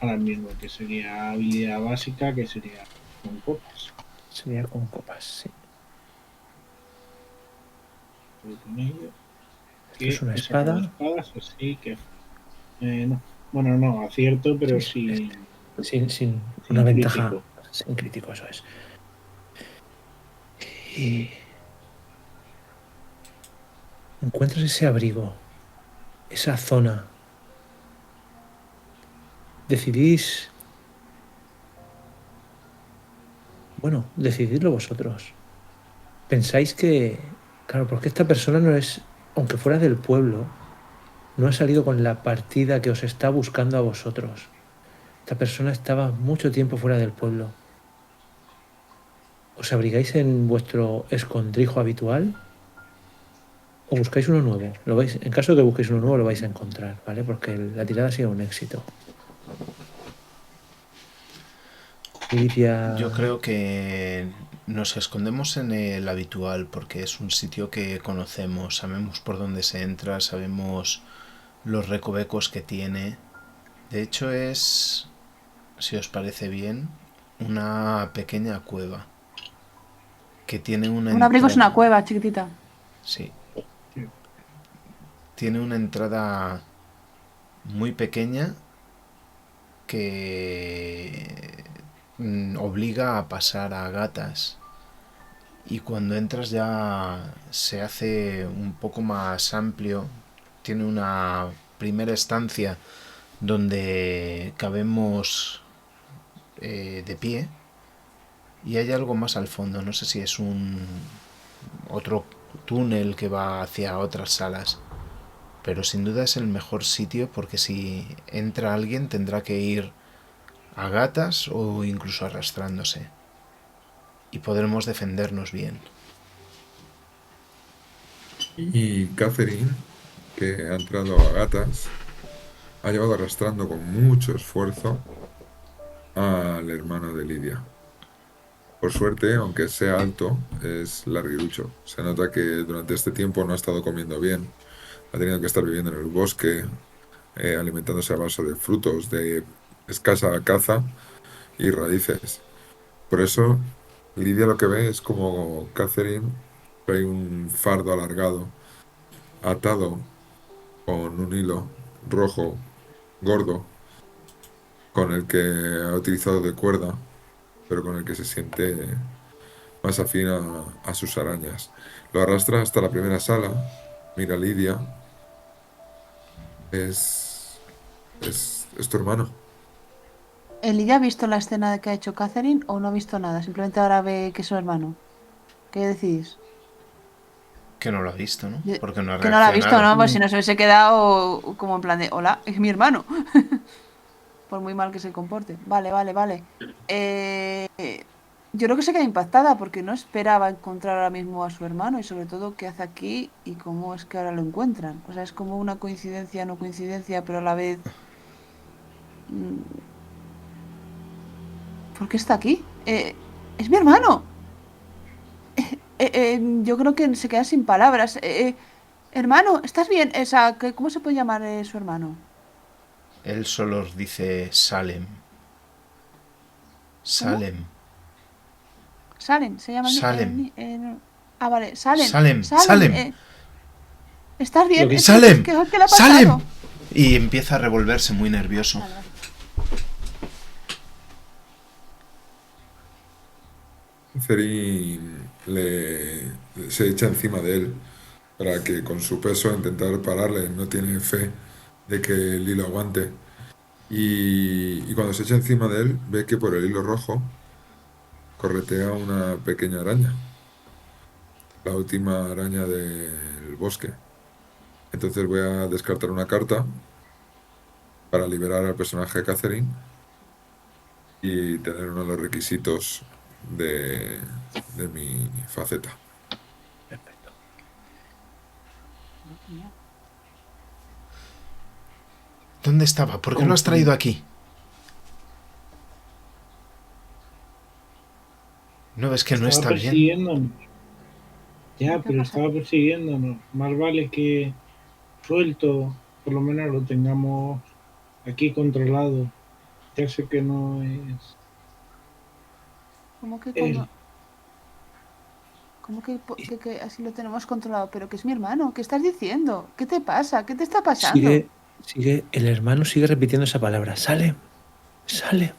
ahora mismo, que sería habilidad básica, que sería con copas. Sería con copas, sí. Voy con ello. Esto es Que una he sacado espada. espadas, así que. No. Bueno, no, acierto, pero Sí, sin una sin ventaja. crítico. Sin crítico, eso es. Y encuentras ese abrigo, esa zona. Decidís. Bueno, decididlo vosotros. Pensáis que. Claro, porque esta persona no es. Aunque fuera del pueblo, no ha salido con la partida que os está buscando a vosotros. Esta persona estaba mucho tiempo fuera del pueblo. ¿Os abrigáis en vuestro escondrijo habitual o buscáis uno nuevo? En caso de que busquéis uno nuevo, lo vais a encontrar, ¿vale? Porque la tirada ha sido un éxito. Yo Lidia, creo que nos escondemos en el habitual porque es un sitio que conocemos, sabemos por dónde se entra, sabemos los recovecos que tiene. De hecho es, si os parece bien, una pequeña cueva que tiene una Un abrigo es entrada. una cueva chiquitita. Sí, Sí. tiene una entrada muy pequeña que obliga a pasar a gatas y cuando entras ya se hace un poco más amplio. Tiene una primera estancia donde cabemos de pie y hay algo más al fondo. No sé si es un otro túnel que va hacia otras salas, pero sin duda es el mejor sitio porque si entra alguien tendrá que ir a gatas o incluso arrastrándose. y podremos defendernos bien. Y Catherine, que ha entrado a gatas, ha llevado arrastrando con mucho esfuerzo al hermano de Lidia. Por suerte, aunque sea alto, es larguirucho. Se nota que durante este tiempo no ha estado comiendo bien. Ha tenido que estar viviendo en el bosque, alimentándose a base de frutos, de escasa caza y raíces. Por eso, Lidia lo que ve es como Catherine trae un fardo alargado, atado con un hilo rojo, gordo, con el que ha utilizado de cuerda, pero con el que se siente más afín a sus arañas. Lo arrastra hasta la primera sala, mira a Lidia, es tu hermano. ¿Lidia ha visto la escena que ha hecho Catherine o no ha visto nada? Simplemente ahora ve que es su hermano. ¿Qué decís? Que no lo ha visto, ¿no? Porque no ha Que no la ha visto, reaccionado. ¿no? Pues si no se hubiese quedado como en plan de, hola, es mi hermano. Por muy mal que se comporte. Vale, vale, vale. Yo creo que se queda impactada porque no esperaba encontrar ahora mismo a su hermano y sobre todo qué hace aquí y cómo es que ahora lo encuentran. O sea, es como una coincidencia, no coincidencia, pero a la vez... ¿Por qué está aquí? Es mi hermano. Yo creo que se queda sin palabras. Hermano, ¿estás bien? O sea, ¿cómo se puede llamar su hermano? Él solo dice Salem. Salem. Salem, se llama Salem. Ah, vale, Salem. Salem. Salem. ¿Estás bien? Salem. ¿Qué le ha pasado? Salem. Y empieza a revolverse muy nervioso. Vale. Catherine se echa encima de él para que con su peso intentar pararle. No tiene fe de que el hilo aguante. Y cuando se echa encima de él, ve que por el hilo rojo corretea una pequeña araña, la última araña del bosque. Entonces voy a descartar una carta para liberar al personaje de Catherine y tener uno de los requisitos de mi faceta. Perfecto. ¿Dónde estaba? ¿Por qué lo has traído aquí? ¿No ves que no está Estaba bien? persiguiéndonos. Ya, ¿Qué pero pasa? estaba persiguiéndonos. Más vale que suelto, por lo menos lo tengamos aquí controlado. Ya sé que no es ¿Cómo que él. que así lo tenemos controlado? Pero que es mi hermano. ¿Qué estás diciendo? ¿Qué te pasa? ¿Qué te está pasando? El hermano sigue repitiendo esa palabra, sale, sale.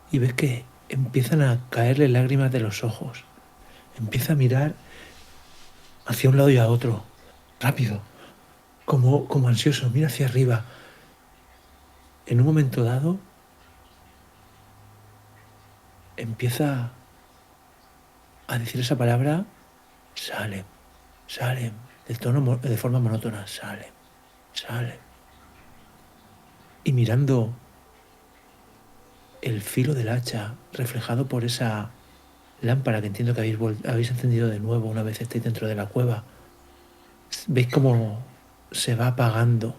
Y ves que empiezan a caerle lágrimas de los ojos. Empieza a mirar hacia un lado y a otro, rápido, como ansioso, mira hacia arriba. En un momento dado, empieza a decir esa palabra, sale, sale, de forma monótona, sale, sale. Y mirando el filo del hacha reflejado por esa lámpara que entiendo que habéis encendido de nuevo una vez estéis dentro de la cueva, veis cómo se va apagando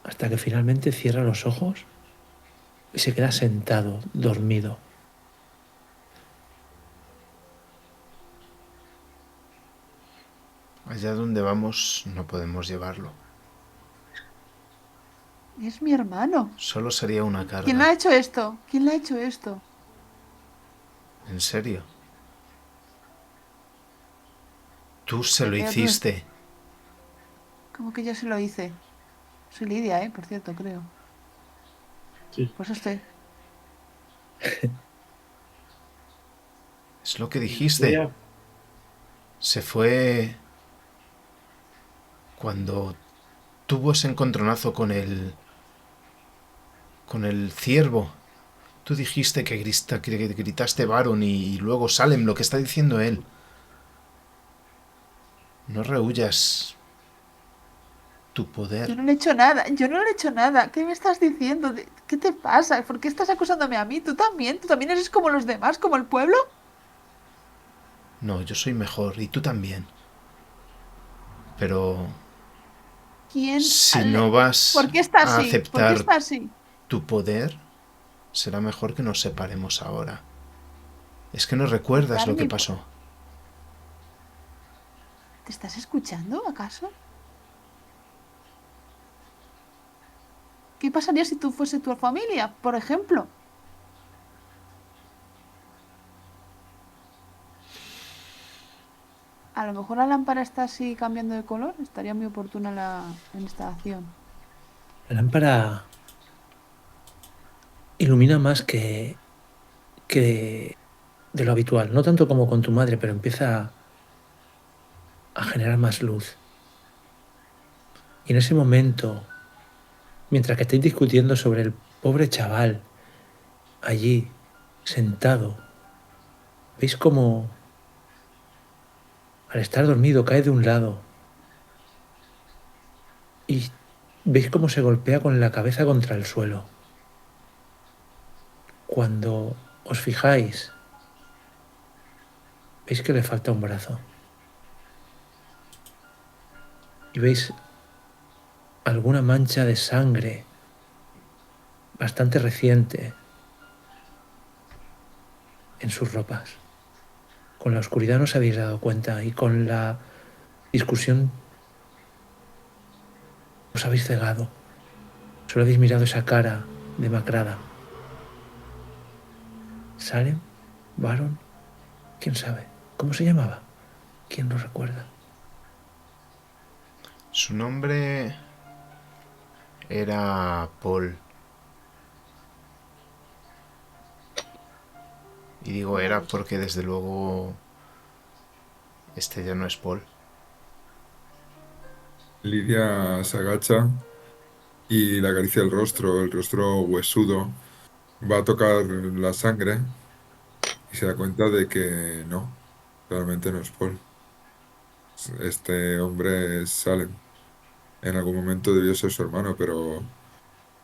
hasta que finalmente cierra los ojos y se queda sentado, dormido. Allá donde vamos no podemos llevarlo. Es mi hermano. Solo sería una ¿Quién le ha carga. hecho esto? ¿Quién le ha hecho esto? ¿En serio? Tú se lo Pero tú- hiciste. ¿Cómo que yo se lo hice? Soy Lidia, por cierto, creo. Sí. Por eso estoy. Es lo que dijiste. Ya, Se fue cuando tuvo ese encontronazo con el ciervo. Tú dijiste que gritaste Baron y luego Salem, lo que está diciendo él. No rehuyas tu Yo poder. no le he hecho nada, yo no le he hecho nada. ¿Qué me estás diciendo? ¿Qué te pasa? ¿Por qué estás acusándome a mí? ¿Tú también? ¿Tú también eres como los demás, como el pueblo? No, yo soy mejor y tú también. Pero ¿Quién? si no vas ¿Por qué está a así? ¿Por qué aceptar está así? tu poder, será mejor que nos separemos ahora. Es que no recuerdas lo ¿Aceptar que mi pasó. ¿Te estás escuchando, acaso? ¿Qué pasaría si tú fuese tu familia, por ejemplo? A lo mejor la lámpara está así cambiando de color. Estaría muy oportuna en esta acción. La lámpara ilumina más que de lo habitual. No tanto como con tu madre, pero empieza a generar más luz. Y en ese momento, mientras que estáis discutiendo sobre el pobre chaval allí, sentado, veis como al estar dormido cae de un lado y veis cómo se golpea con la cabeza contra el suelo. Cuando os fijáis, veis que le falta un brazo. Y veis alguna mancha de sangre bastante reciente en sus ropas. Con la oscuridad no os habéis dado cuenta y con la discusión os habéis cegado. Solo habéis mirado esa cara demacrada. ¿Salem? ¿Baron? ¿Quién sabe? ¿Cómo se llamaba? ¿Quién lo recuerda? Su nombre era Paul. Y digo era porque desde luego este ya no es Paul. Lidia se agacha y le acaricia el rostro huesudo. Va a tocar la sangre y se da cuenta de que no, realmente no es Paul. Este hombre es Salem. En algún momento debió ser su hermano, pero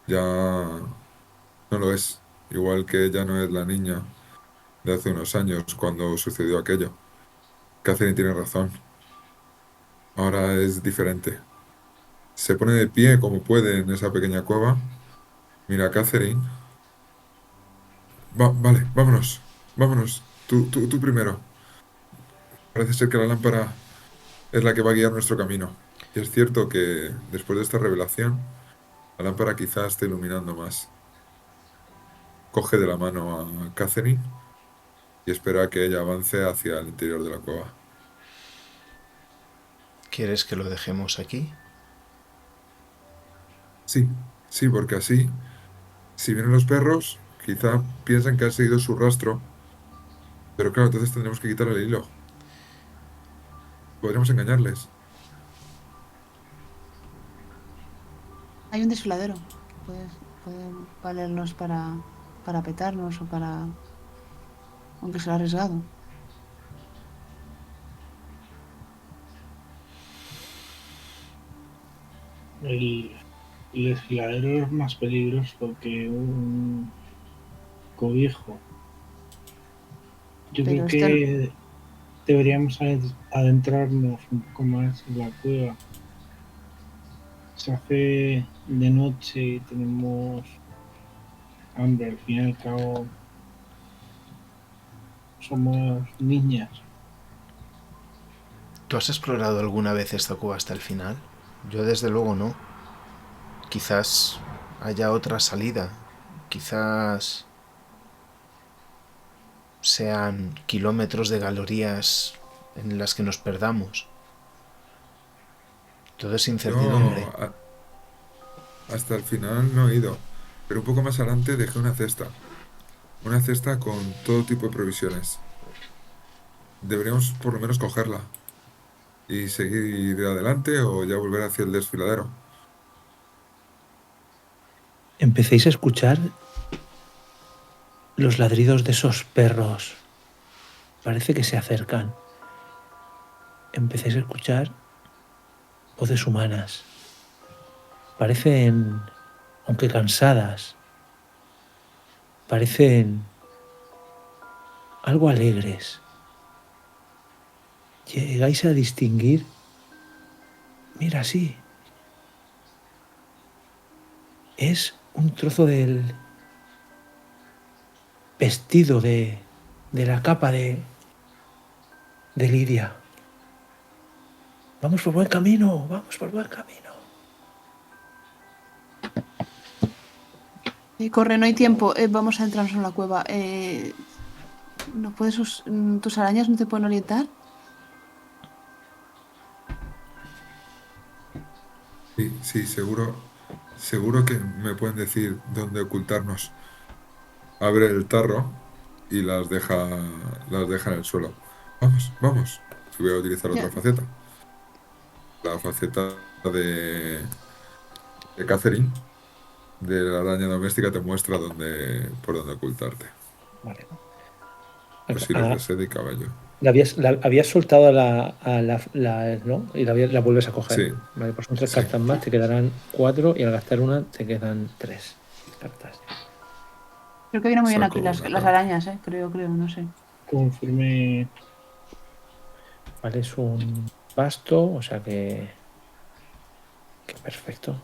ya no lo es. Igual que ella no es la niña de hace unos años cuando sucedió aquello. Catherine tiene razón. Ahora es diferente. Se pone de pie como puede en esa pequeña cueva. Mira a Catherine. Vale, vámonos. Vámonos. Tú primero. Parece ser que la lámpara es la que va a guiar nuestro camino. Y es cierto que después de esta revelación, la lámpara quizás esté iluminando más. Coge de la mano a Catherine y espera que ella avance hacia el interior de la cueva. ¿Quieres que lo dejemos aquí? Sí, sí, porque así, si vienen los perros, quizá piensan que han seguido su rastro, pero claro, entonces tendremos que quitar el hilo. Podríamos engañarles. Hay un desfiladero que puede valernos para petarnos o para... Aunque sea arriesgado. El, el desfiladero es más peligroso que un cobijo. Yo creo Pero esto... que deberíamos adentrarnos un poco más en la cueva. Se hace de noche y tenemos hambre. Al fin y al cabo somos niñas. ¿Tú has explorado alguna vez esta cueva hasta el final? Yo desde luego no. Quizás haya otra salida. Quizás sean kilómetros de galerías en las que nos perdamos. Todo es incertidumbre. Yo hasta el final no he ido, pero un poco más adelante dejé una cesta con todo tipo de provisiones. Deberíamos por lo menos cogerla y seguir adelante o ya volver hacia el desfiladero. Empecéis a escuchar los ladridos de esos perros. Parece que se acercan. Empecéis a escuchar voces humanas. Parecen, aunque cansadas, parecen algo alegres. llegáis a distinguir, mira, sí, es un trozo del vestido de la capa de Lidia. Vamos por buen camino, vamos por buen camino. Corre, no hay tiempo. Vamos a entrarnos en la cueva. ¿No puedes tus arañas no te pueden orientar? Sí, sí, seguro que me pueden decir dónde ocultarnos. Abre el tarro y las deja en el suelo. Vamos, vamos. Y voy a utilizar Ya. otra faceta. La faceta de, de Catherine, de la araña doméstica, te muestra por dónde ocultarte. Vale. Los hilos de seda y cabello. Habías soltado ¿no? Y la vuelves a coger. Sí, Vale, pues son 3 sí. cartas más, te quedarán 4 y al gastar una te quedan 3 cartas. Creo que vienen muy bien Saco aquí las una carta. arañas, creo, no sé. Confirme. Vale, es un pasto, o sea que perfecto.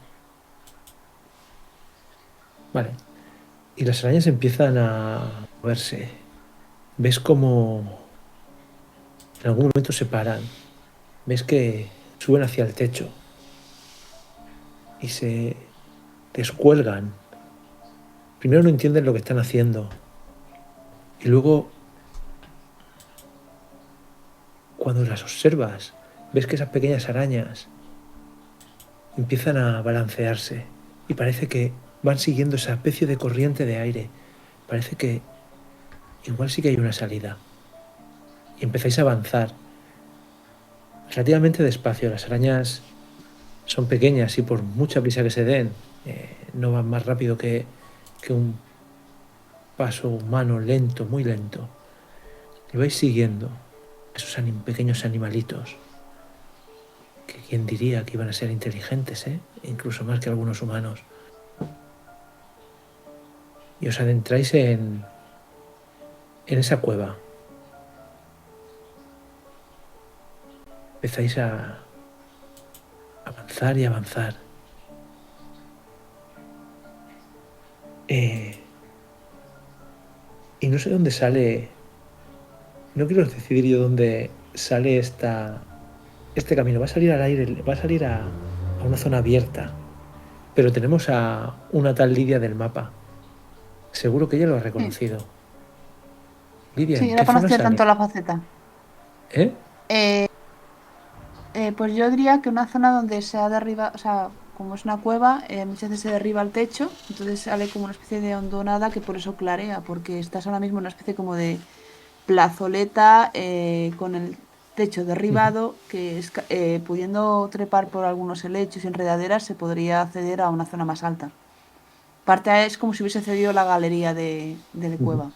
Vale. Y las arañas empiezan a moverse. Ves como en algún momento se paran. Ves que suben hacia el techo y se descuelgan. Primero no entienden lo que están haciendo. Y luego, cuando las observas, ves que esas pequeñas arañas empiezan a balancearse y parece que van siguiendo esa especie de corriente de aire. Parece que igual sí que hay una salida. Y empezáis a avanzar relativamente despacio. Las arañas son pequeñas y por mucha prisa que se den, no van más rápido que un paso humano lento, muy lento. Y vais siguiendo esos pequeños animalitos que quién diría que iban a ser inteligentes, incluso más que algunos humanos. Y os adentráis en esa cueva. Empezáis a avanzar y avanzar. Y no sé dónde sale. No quiero decidir yo dónde sale este camino. Va a salir al aire, va a salir a una zona abierta. Pero tenemos a una tal Lidia del mapa. Seguro que ella lo ha reconocido. Lidia, Sí, ¿en era qué para no zona hacer sale? tanto la faceta. Pues yo diría que una zona donde se ha derribado, o sea, como es una cueva, muchas veces se derriba el techo, entonces sale como una especie de hondonada que por eso clarea, porque estás ahora mismo en una especie como de plazoleta con el techo derribado, que es, pudiendo trepar por algunos helechos y enredaderas se podría acceder a una zona más alta. Parte es como si hubiese cedido la galería de la cueva.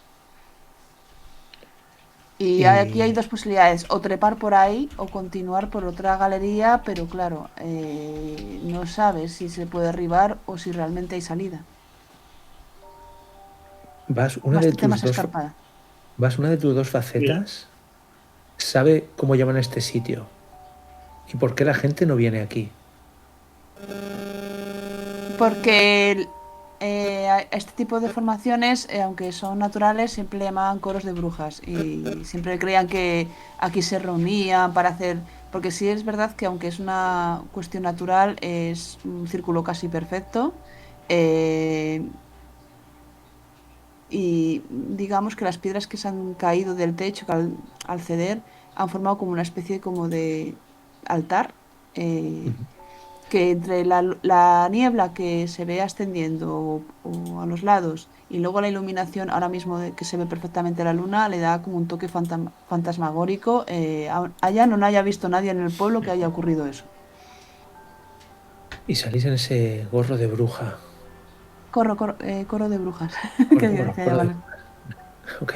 Y aquí hay dos posibilidades, o trepar por ahí o continuar por otra galería, pero claro, no sabes si se puede derribar o si realmente hay salida. Vas una de Bastante tus más dos escarpada. facetas, sabe cómo llaman a este sitio y por qué la gente no viene aquí. Porque a este tipo de formaciones, aunque son naturales, siempre le llamaban coros de brujas y siempre creían que aquí se reunían para hacer... Porque sí es verdad que aunque es una cuestión natural, es un círculo casi perfecto. Y digamos que las piedras que se han caído del techo que al ceder han formado como una especie como de altar. Que entre la niebla que se ve ascendiendo o a los lados y luego la iluminación ahora mismo que se ve perfectamente la luna le da como un toque fantasmagórico. Allá no haya visto nadie en el pueblo que haya ocurrido eso. Y salís en ese gorro de bruja. Coro de brujas. Coro de... Ok.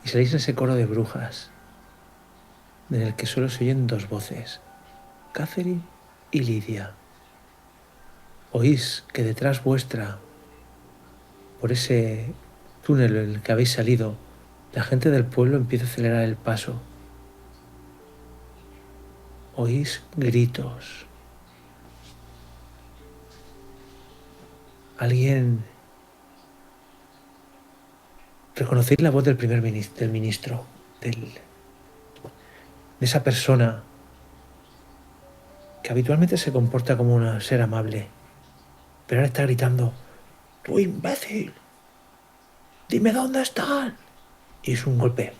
Y salís en ese coro de brujas, en el que solo se oyen dos voces, Catherine y Lidia. Oís que detrás vuestra, por ese túnel en el que habéis salido, la gente del pueblo empieza a acelerar el paso. oís gritos. Alguien... Reconocéis la voz del del ministro, de esa persona que habitualmente se comporta como un ser amable, pero ahora está gritando: ¡tú imbécil! ¡Dime dónde están! Y es un golpe.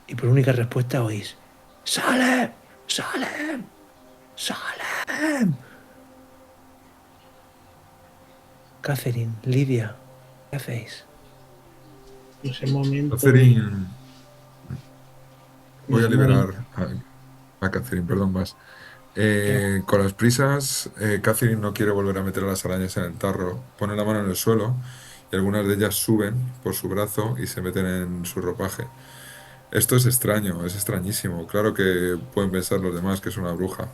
Y por única respuesta oís: ¡Salem! ¡Salem! ¡Salem! Catherine, Lidia, ¿qué hacéis? En ese momento, Catherine, en voy a ese momento, liberar a Catherine, perdón, más. Con las prisas, Catherine no quiere volver a meter a las arañas en el tarro. Pone la mano en el suelo y algunas de ellas suben por su brazo y se meten en su ropaje. Esto es extraño, es extrañísimo. Claro que pueden pensar los demás que es una bruja,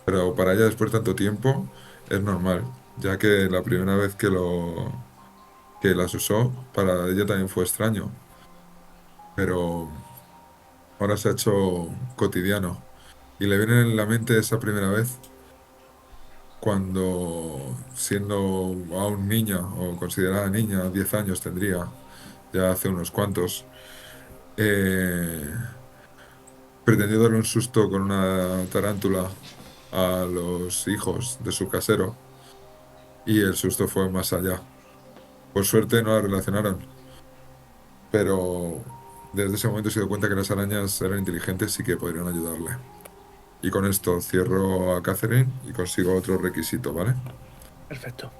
pero para ella después de tanto tiempo es normal, ya que la primera vez que las usó, para ella también fue extraño, pero ahora se ha hecho cotidiano. Y le viene en la mente esa primera vez cuando, siendo aún niña o considerada niña, 10 años tendría, ya hace unos cuantos, eh, pretendió darle un susto con una tarántula a los hijos de su casero y el susto fue más allá. Por suerte no la relacionaron, pero desde ese momento se dio cuenta que las arañas eran inteligentes y que podrían ayudarle. Y con esto cierro a Catherine y consigo otro requisito, ¿vale? Perfecto.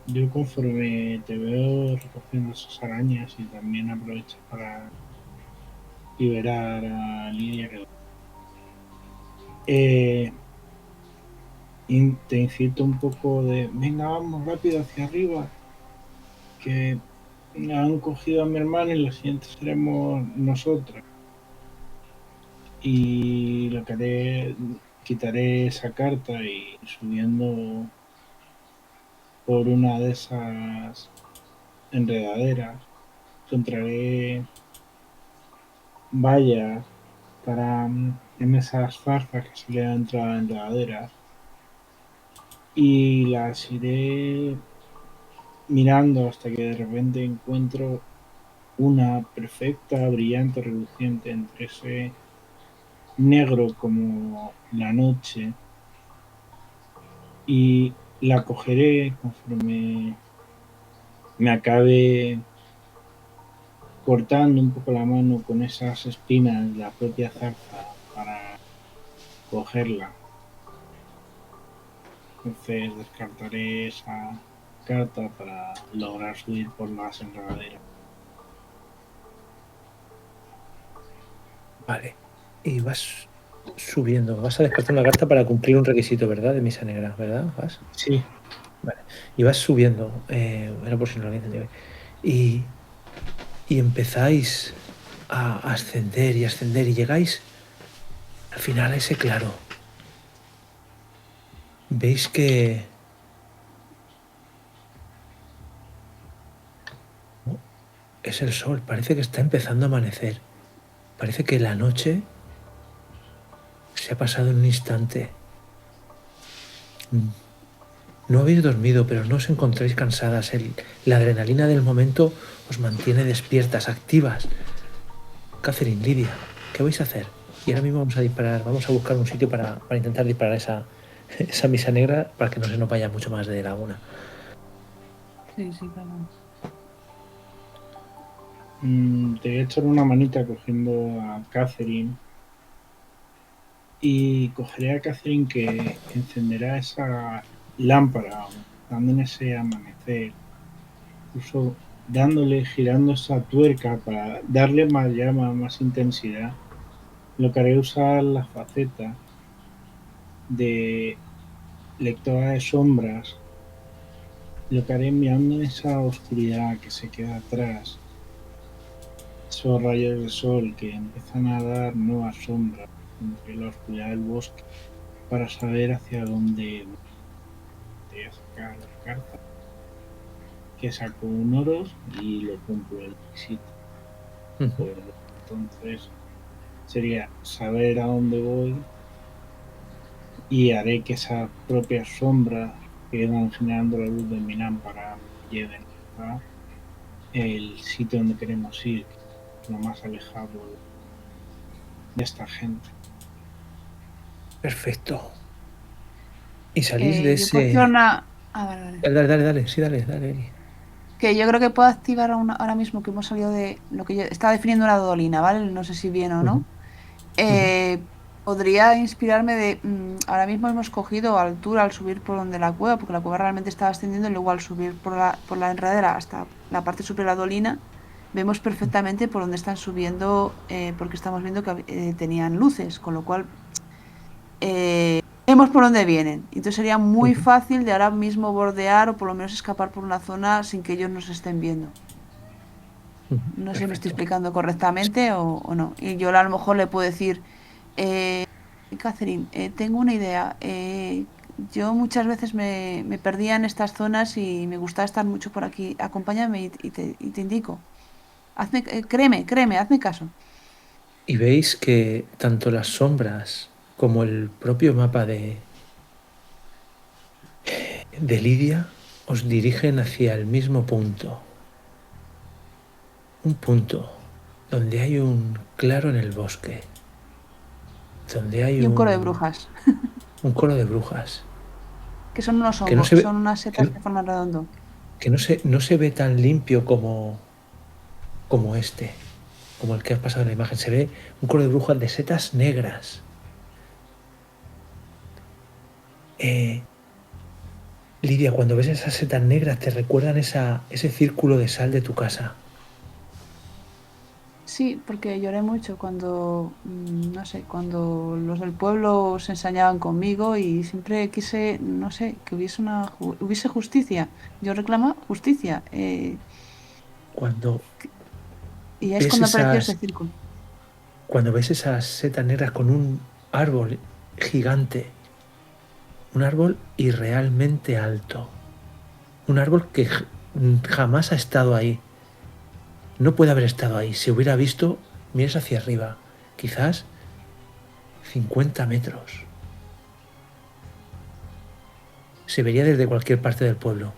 yo conforme te veo recogiendo esas arañas y también aprovecho para liberar a Lidia, eh, te incito un poco de, venga, vamos rápido hacia arriba, que han cogido a mi hermano y los siguientes seremos nosotros. Y lo que haré, quitaré esa carta y subiendo por una de esas enredaderas, encontraré vallas para en esas zarzas que se le han entrado a las enredaderas y las iré mirando hasta que de repente encuentro una perfecta, brillante, reluciente entre ese negro como la noche y la cogeré conforme me acabe cortando un poco la mano con esas espinas de la propia zarza para cogerla. Entonces descartaré esa carta para lograr subir por las enredaderas. Vale. Y vas subiendo. Vas a descartar una carta para cumplir un requisito, ¿verdad? De misa negra, ¿verdad? ¿Vas? Sí, Vale. Y vas subiendo. Era por si no lo había entendido. Y, y empezáis a ascender y ascender y llegáis al final a ese claro. Veis que es el sol. Parece que está empezando a amanecer. Parece que la noche se ha pasado en un instante. No habéis dormido, pero no os encontráis cansadas. La adrenalina del momento os mantiene despiertas, activas. Catherine, Lidia, ¿qué vais a hacer? Y ahora mismo vamos a disparar, vamos a buscar un sitio para intentar disparar esa misa negra para que no se nos vaya mucho más de la una. Sí, sí, claro. te voy a echar una manita cogiendo a Catherine y cogeré a Catherine que encenderá esa lámpara dando en ese amanecer, incluso dándole, girando esa tuerca para darle más llama, más intensidad. Lo que haré es usar la faceta de lectora de sombras, lo que haré mirando esa oscuridad que se queda atrás, esos rayos de sol que empiezan a dar nuevas sombras entre la oscuridad del bosque para saber hacia dónde te voy a sacar la carta, que saco un oros y lo cumplo el requisito. Ujú. Por Entonces sería saber a dónde voy y haré que esas propias sombras que van generando la luz de mi lámpara me lleven a el sitio donde queremos ir, que es lo más alejado de esta gente. Perfecto. Y salís de Yo puedo ese. activar una. Ah, vale, vale. Dale, sí, dale, Eli. Que yo creo que puedo activar ahora mismo que hemos salido de lo que yo estaba definiendo una dolina, ¿vale? No sé si bien o no. Podría inspirarme de. Ahora mismo hemos cogido altura al subir por donde la cueva, porque la cueva realmente estaba ascendiendo y luego al subir por la enredadera hasta la parte superior de la dolina, vemos perfectamente por dónde están subiendo, porque estamos viendo que tenían luces, con lo cual vemos por dónde vienen. Entonces sería muy fácil de ahora mismo bordear o por lo menos escapar por una zona sin que ellos nos estén viendo. No sé si me estoy explicando correctamente o no. Y yo a lo mejor le puedo decir, Catherine, tengo una idea. Yo muchas veces me perdía en estas zonas y me gustaba estar mucho por aquí. Acompáñame y te indico. Hazme, créeme, hazme caso. Y veis que tanto las sombras como el propio mapa de Lidia os dirigen hacia el mismo punto. Un punto donde hay un claro en el bosque. Donde hay Y un coro de brujas, un coro de brujas. que son unos Que no hongos, se ve, son unas setas que forman redondo. que no se ve tan limpio como este, como el que has pasado en la imagen. Se ve un coro de brujas de setas negras. Lidia, cuando ves esas setas negras te recuerdan ese círculo de sal de tu casa. Sí, porque lloré mucho cuando, no sé, cuando los del pueblo se ensañaban conmigo y siempre quise, no sé, que hubiese justicia. Yo reclamo justicia. Cuando Y es ves cuando apareció ese esas, círculo. cuando ves esas setas negras con un árbol gigante, un árbol irrealmente alto, un árbol que jamás ha estado ahí. No puede haber estado ahí. Si hubiera visto, mires hacia arriba, quizás 50 metros. Se vería desde cualquier parte del pueblo.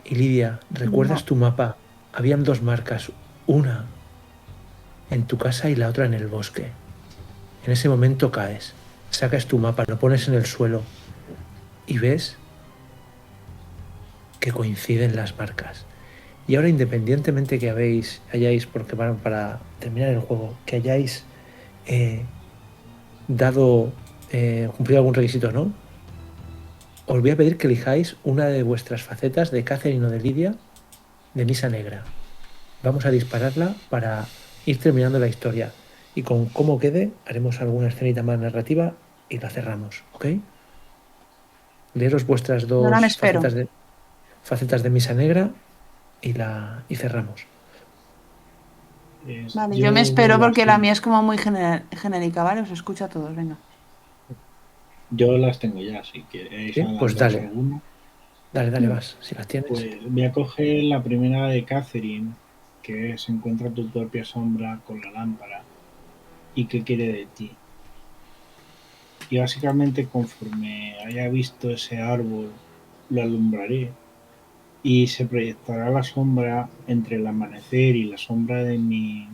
Y Lidia, ¿recuerdas No. tu mapa? Habían dos marcas, una en tu casa y la otra en el bosque. En ese momento caes, sacas tu mapa, lo pones en el suelo y ves que coinciden las marcas. Y ahora, independientemente que hayáis, porque para terminar el juego, que hayáis cumplido algún requisito, ¿no? Os voy a pedir que elijáis una de vuestras facetas de Catherine o de Lidia de Misa Negra. Vamos a dispararla para ir terminando la historia. Y con cómo quede, haremos alguna escenita más narrativa y la cerramos, ¿ok? Leeros vuestras Ahora me dos espero. facetas de Misa Negra y cerramos. Vale, yo me espero las porque la tengo. mía es como muy genérica, ¿vale? Os escucho a todos, venga. Yo las tengo ya, si queréis ¿Sí? Pues adelantaros dale, alguna. vas, si las tienes. Pues voy a coger la primera de Catherine, que es encuentra tu propia sombra con la lámpara y qué quiere de ti. Y básicamente conforme haya visto ese árbol, lo alumbraré y se proyectará la sombra entre el amanecer y la sombra de mi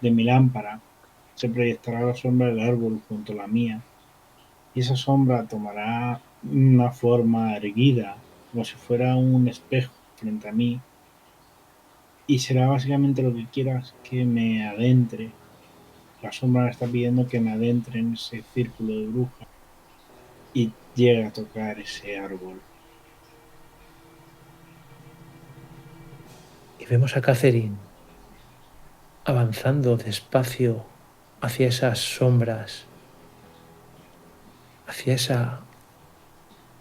lámpara. Se proyectará la sombra del árbol junto a la mía y esa sombra tomará una forma erguida, como si fuera un espejo frente a mí, y será básicamente lo que quieras que me adentre. La sombra me está pidiendo que me adentre en ese círculo de brujas y llegue a tocar ese árbol. Y vemos a Catherine avanzando despacio hacia esas sombras, hacia esa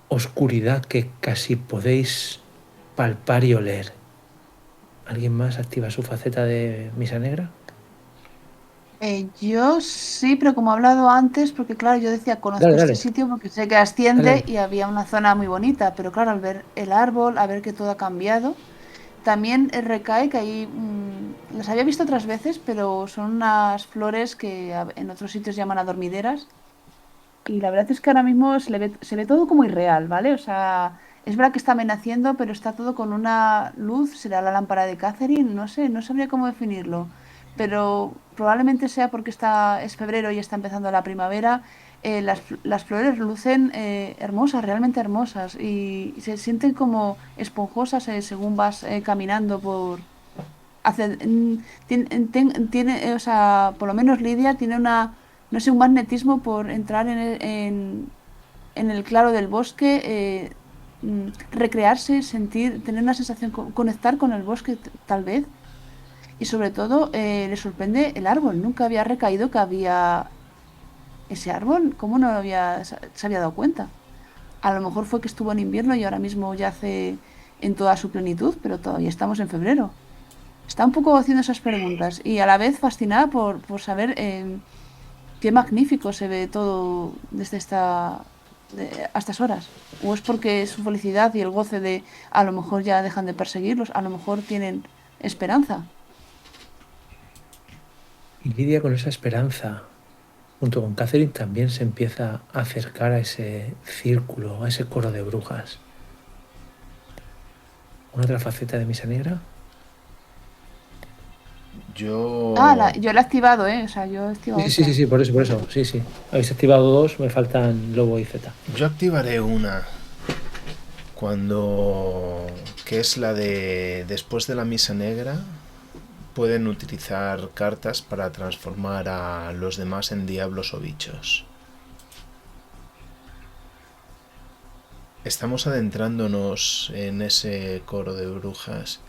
oscuridad que casi podéis palpar y oler. ¿Alguien más activa su faceta de Misa Negra? Yo sí, pero como he hablado antes, porque claro, yo decía, conozco este Dale, sitio porque sé que asciende dale. y había una zona muy bonita, pero claro, al ver el árbol, a ver que todo ha cambiado, también recae que hay las había visto otras veces, pero son unas flores que en otros sitios llaman adormideras. Y la verdad es que ahora mismo se ve todo como irreal, ¿vale? O sea, es verdad que está amenazando, pero está todo con una luz, será la lámpara de Catherine, no sé, no sabría cómo definirlo. Pero probablemente sea porque es febrero y está empezando la primavera. Las flores lucen hermosas, realmente hermosas, y se sienten como esponjosas según vas caminando por... tiene, o sea, por lo menos Lidia tiene no sé, un magnetismo por entrar en el claro del bosque, recrearse, sentir, tener una sensación, conectar con el bosque tal vez. Y sobre todo le sorprende el árbol. Nunca había recaído que había ese árbol. ¿Cómo no se había dado cuenta? A lo mejor fue que estuvo en invierno y ahora mismo yace en toda su plenitud, pero todavía estamos en febrero. Está un poco haciendo esas preguntas y a la vez fascinada por saber qué magnífico se ve todo desde a estas horas. O es porque su felicidad y el goce de a lo mejor ya dejan de perseguirlos, a lo mejor tienen esperanza. Y Lidia con esa esperanza, junto con Catherine, también se empieza a acercar a ese círculo, a ese coro de brujas. Una otra faceta de Misa Negra. Yo, Yo la he activado, ¿eh? O sea, yo he activado otra. Sí, por eso, sí, sí. Habéis activado dos, me faltan Lobo y Z. yo activaré una cuando, que es la de después de la misa negra, pueden utilizar cartas para transformar a los demás en diablos o bichos. Estamos adentrándonos en ese coro de brujas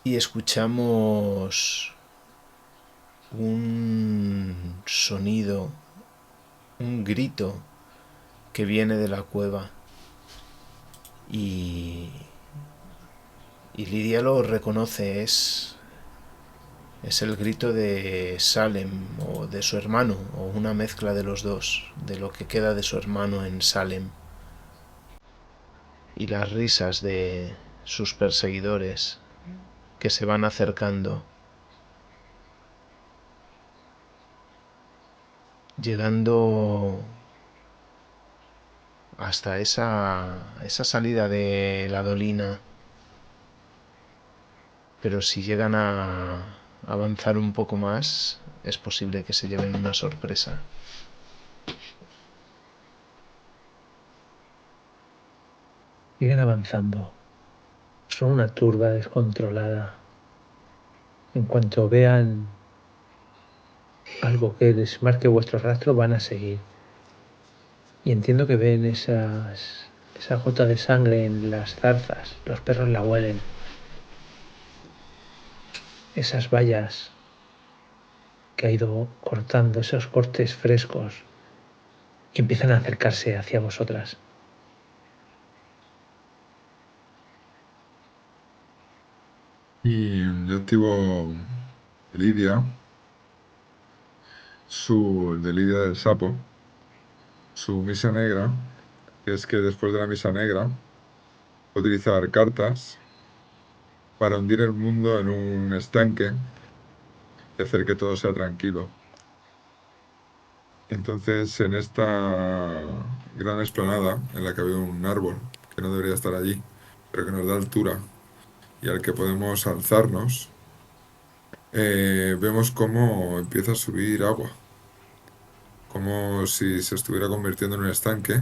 y escuchamos un sonido, un grito que viene de la cueva y Lidia lo reconoce, es el grito de Salem o de su hermano, o una mezcla de los dos, de lo que queda de su hermano en Salem. Y las risas de sus perseguidores que se van acercando, llegando hasta esa salida de la dolina. Pero si llegan a avanzar un poco más, es posible que se lleven una sorpresa. Siguen avanzando. Son una turba descontrolada. En cuanto vean algo que les marque vuestro rastro, van a seguir. Y entiendo que ven esa gota de sangre en las zarzas. Los perros la huelen. Esas vallas que ha ido cortando, esos cortes frescos, y empiezan a acercarse hacia vosotras. Y yo activo Lidia, de Lidia del Sapo, su misa negra, que es que después de la misa negra, utilizar cartas para hundir el mundo en un estanque y hacer que todo sea tranquilo. Entonces, en esta gran explanada en la que había un árbol que no debería estar allí, pero que nos da altura y al que podemos alzarnos, vemos cómo empieza a subir agua, como si se estuviera convirtiendo en un estanque.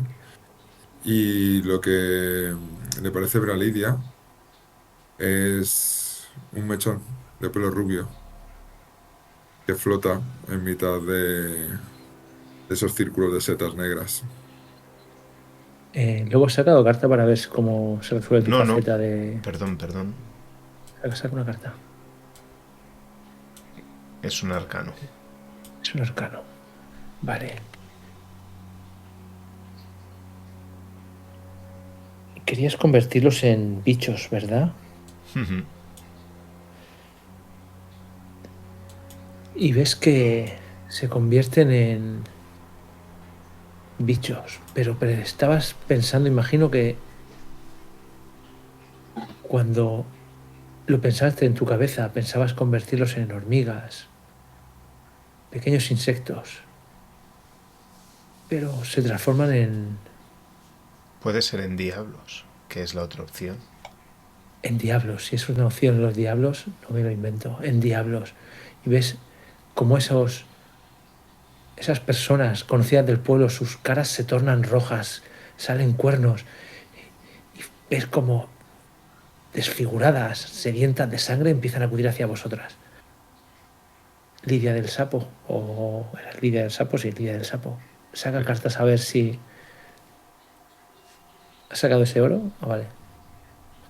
Y lo que le parece ver a Lidia es un mechón de pelo rubio que flota en mitad de esos círculos de setas negras. Luego he sacado carta para ver cómo se resuelve tu No, faceta de... perdón. Saca una carta. Es un arcano. Es un arcano. Vale. Querías convertirlos en bichos, ¿verdad? Y ves que se convierten en bichos, pero estabas pensando, imagino que cuando lo pensaste en tu cabeza, pensabas convertirlos en hormigas, pequeños insectos, pero se transforman Puede ser en diablos, que es la otra opción. en diablos. Si es una opción los diablos, no me lo invento, en diablos. Y ves cómo esas personas conocidas del pueblo, sus caras se tornan rojas, salen cuernos, y ves como desfiguradas, sedientas de sangre, empiezan a acudir hacia vosotras. Lidia del Sapo, o Lidia del Sapo, sí, Lidia del Sapo. Saca cartas a ver si ha sacado ese oro. Ah, vale.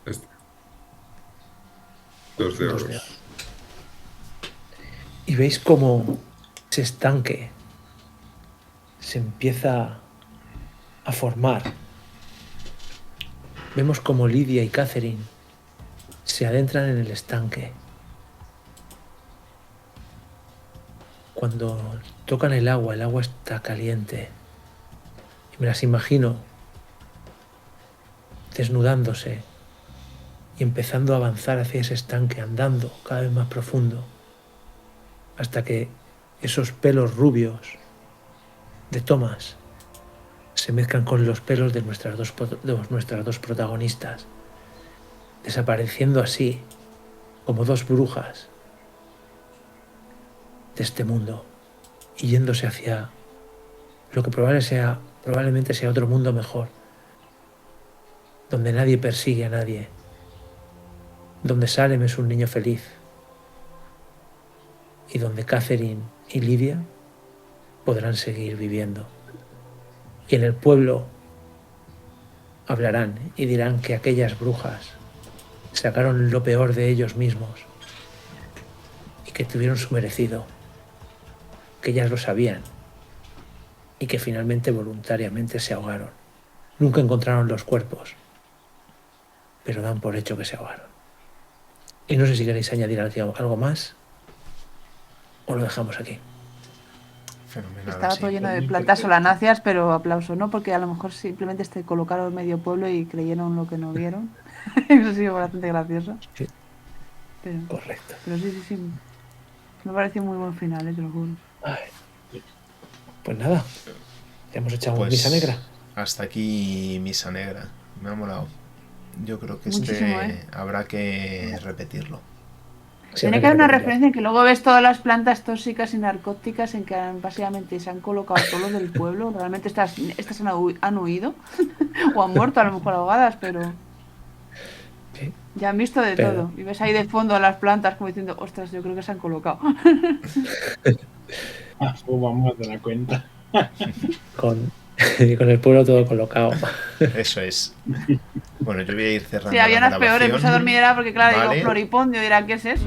Este. 2 de 2 oro. de oro. Y veis cómo ese estanque se empieza a formar. Vemos como Lidia y Catherine se adentran en el estanque. Cuando tocan el agua está caliente. Y me las imagino desnudándose y empezando a avanzar hacia ese estanque, andando cada vez más profundo, hasta que esos pelos rubios de Thomas se mezclan con los pelos de nuestras dos protagonistas, desapareciendo así como dos brujas de este mundo y yéndose hacia lo que probablemente sea otro mundo mejor, donde nadie persigue a nadie, donde Salem es un niño feliz y donde Catherine y Lidia podrán seguir viviendo. Y en el pueblo hablarán y dirán que aquellas brujas sacaron lo peor de ellos mismos y que tuvieron su merecido, que ellas lo sabían y que finalmente voluntariamente se ahogaron. Nunca encontraron los cuerpos, pero dan por hecho que se ahogaron. Y no sé si queréis añadir algo más o lo dejamos aquí. Fenomenal. Estaba sí. todo lleno de plantas solanáceas, pero aplauso, ¿no? Porque a lo mejor simplemente colocaron medio pueblo y creyeron lo que no vieron. Eso sí, fue bastante gracioso. Sí. Pero Correcto. sí. Me pareció muy buen final, te lo juro. Ay. Pues nada, ya hemos echado Pues misa negra. hasta aquí Misa Negra. Me ha molado. Yo creo que Muchísimo, habrá que repetirlo. Tiene que haber una referencia en que luego ves todas las plantas tóxicas y narcóticas en que básicamente se han colocado todos los del pueblo. Realmente estas han huido o han muerto a lo mejor ahogadas, pero Sí. ya han visto de todo. Y ves ahí de fondo las plantas como diciendo, ostras, yo creo que se han colocado. Vamos a dar cuenta. Con el pueblo todo colocado. Eso es. Bueno, yo voy a ir cerrando Sí, había la unas peores, grabación. puse a dormir porque claro, Vale. digo, floripondio, dirá, ¿qué es eso?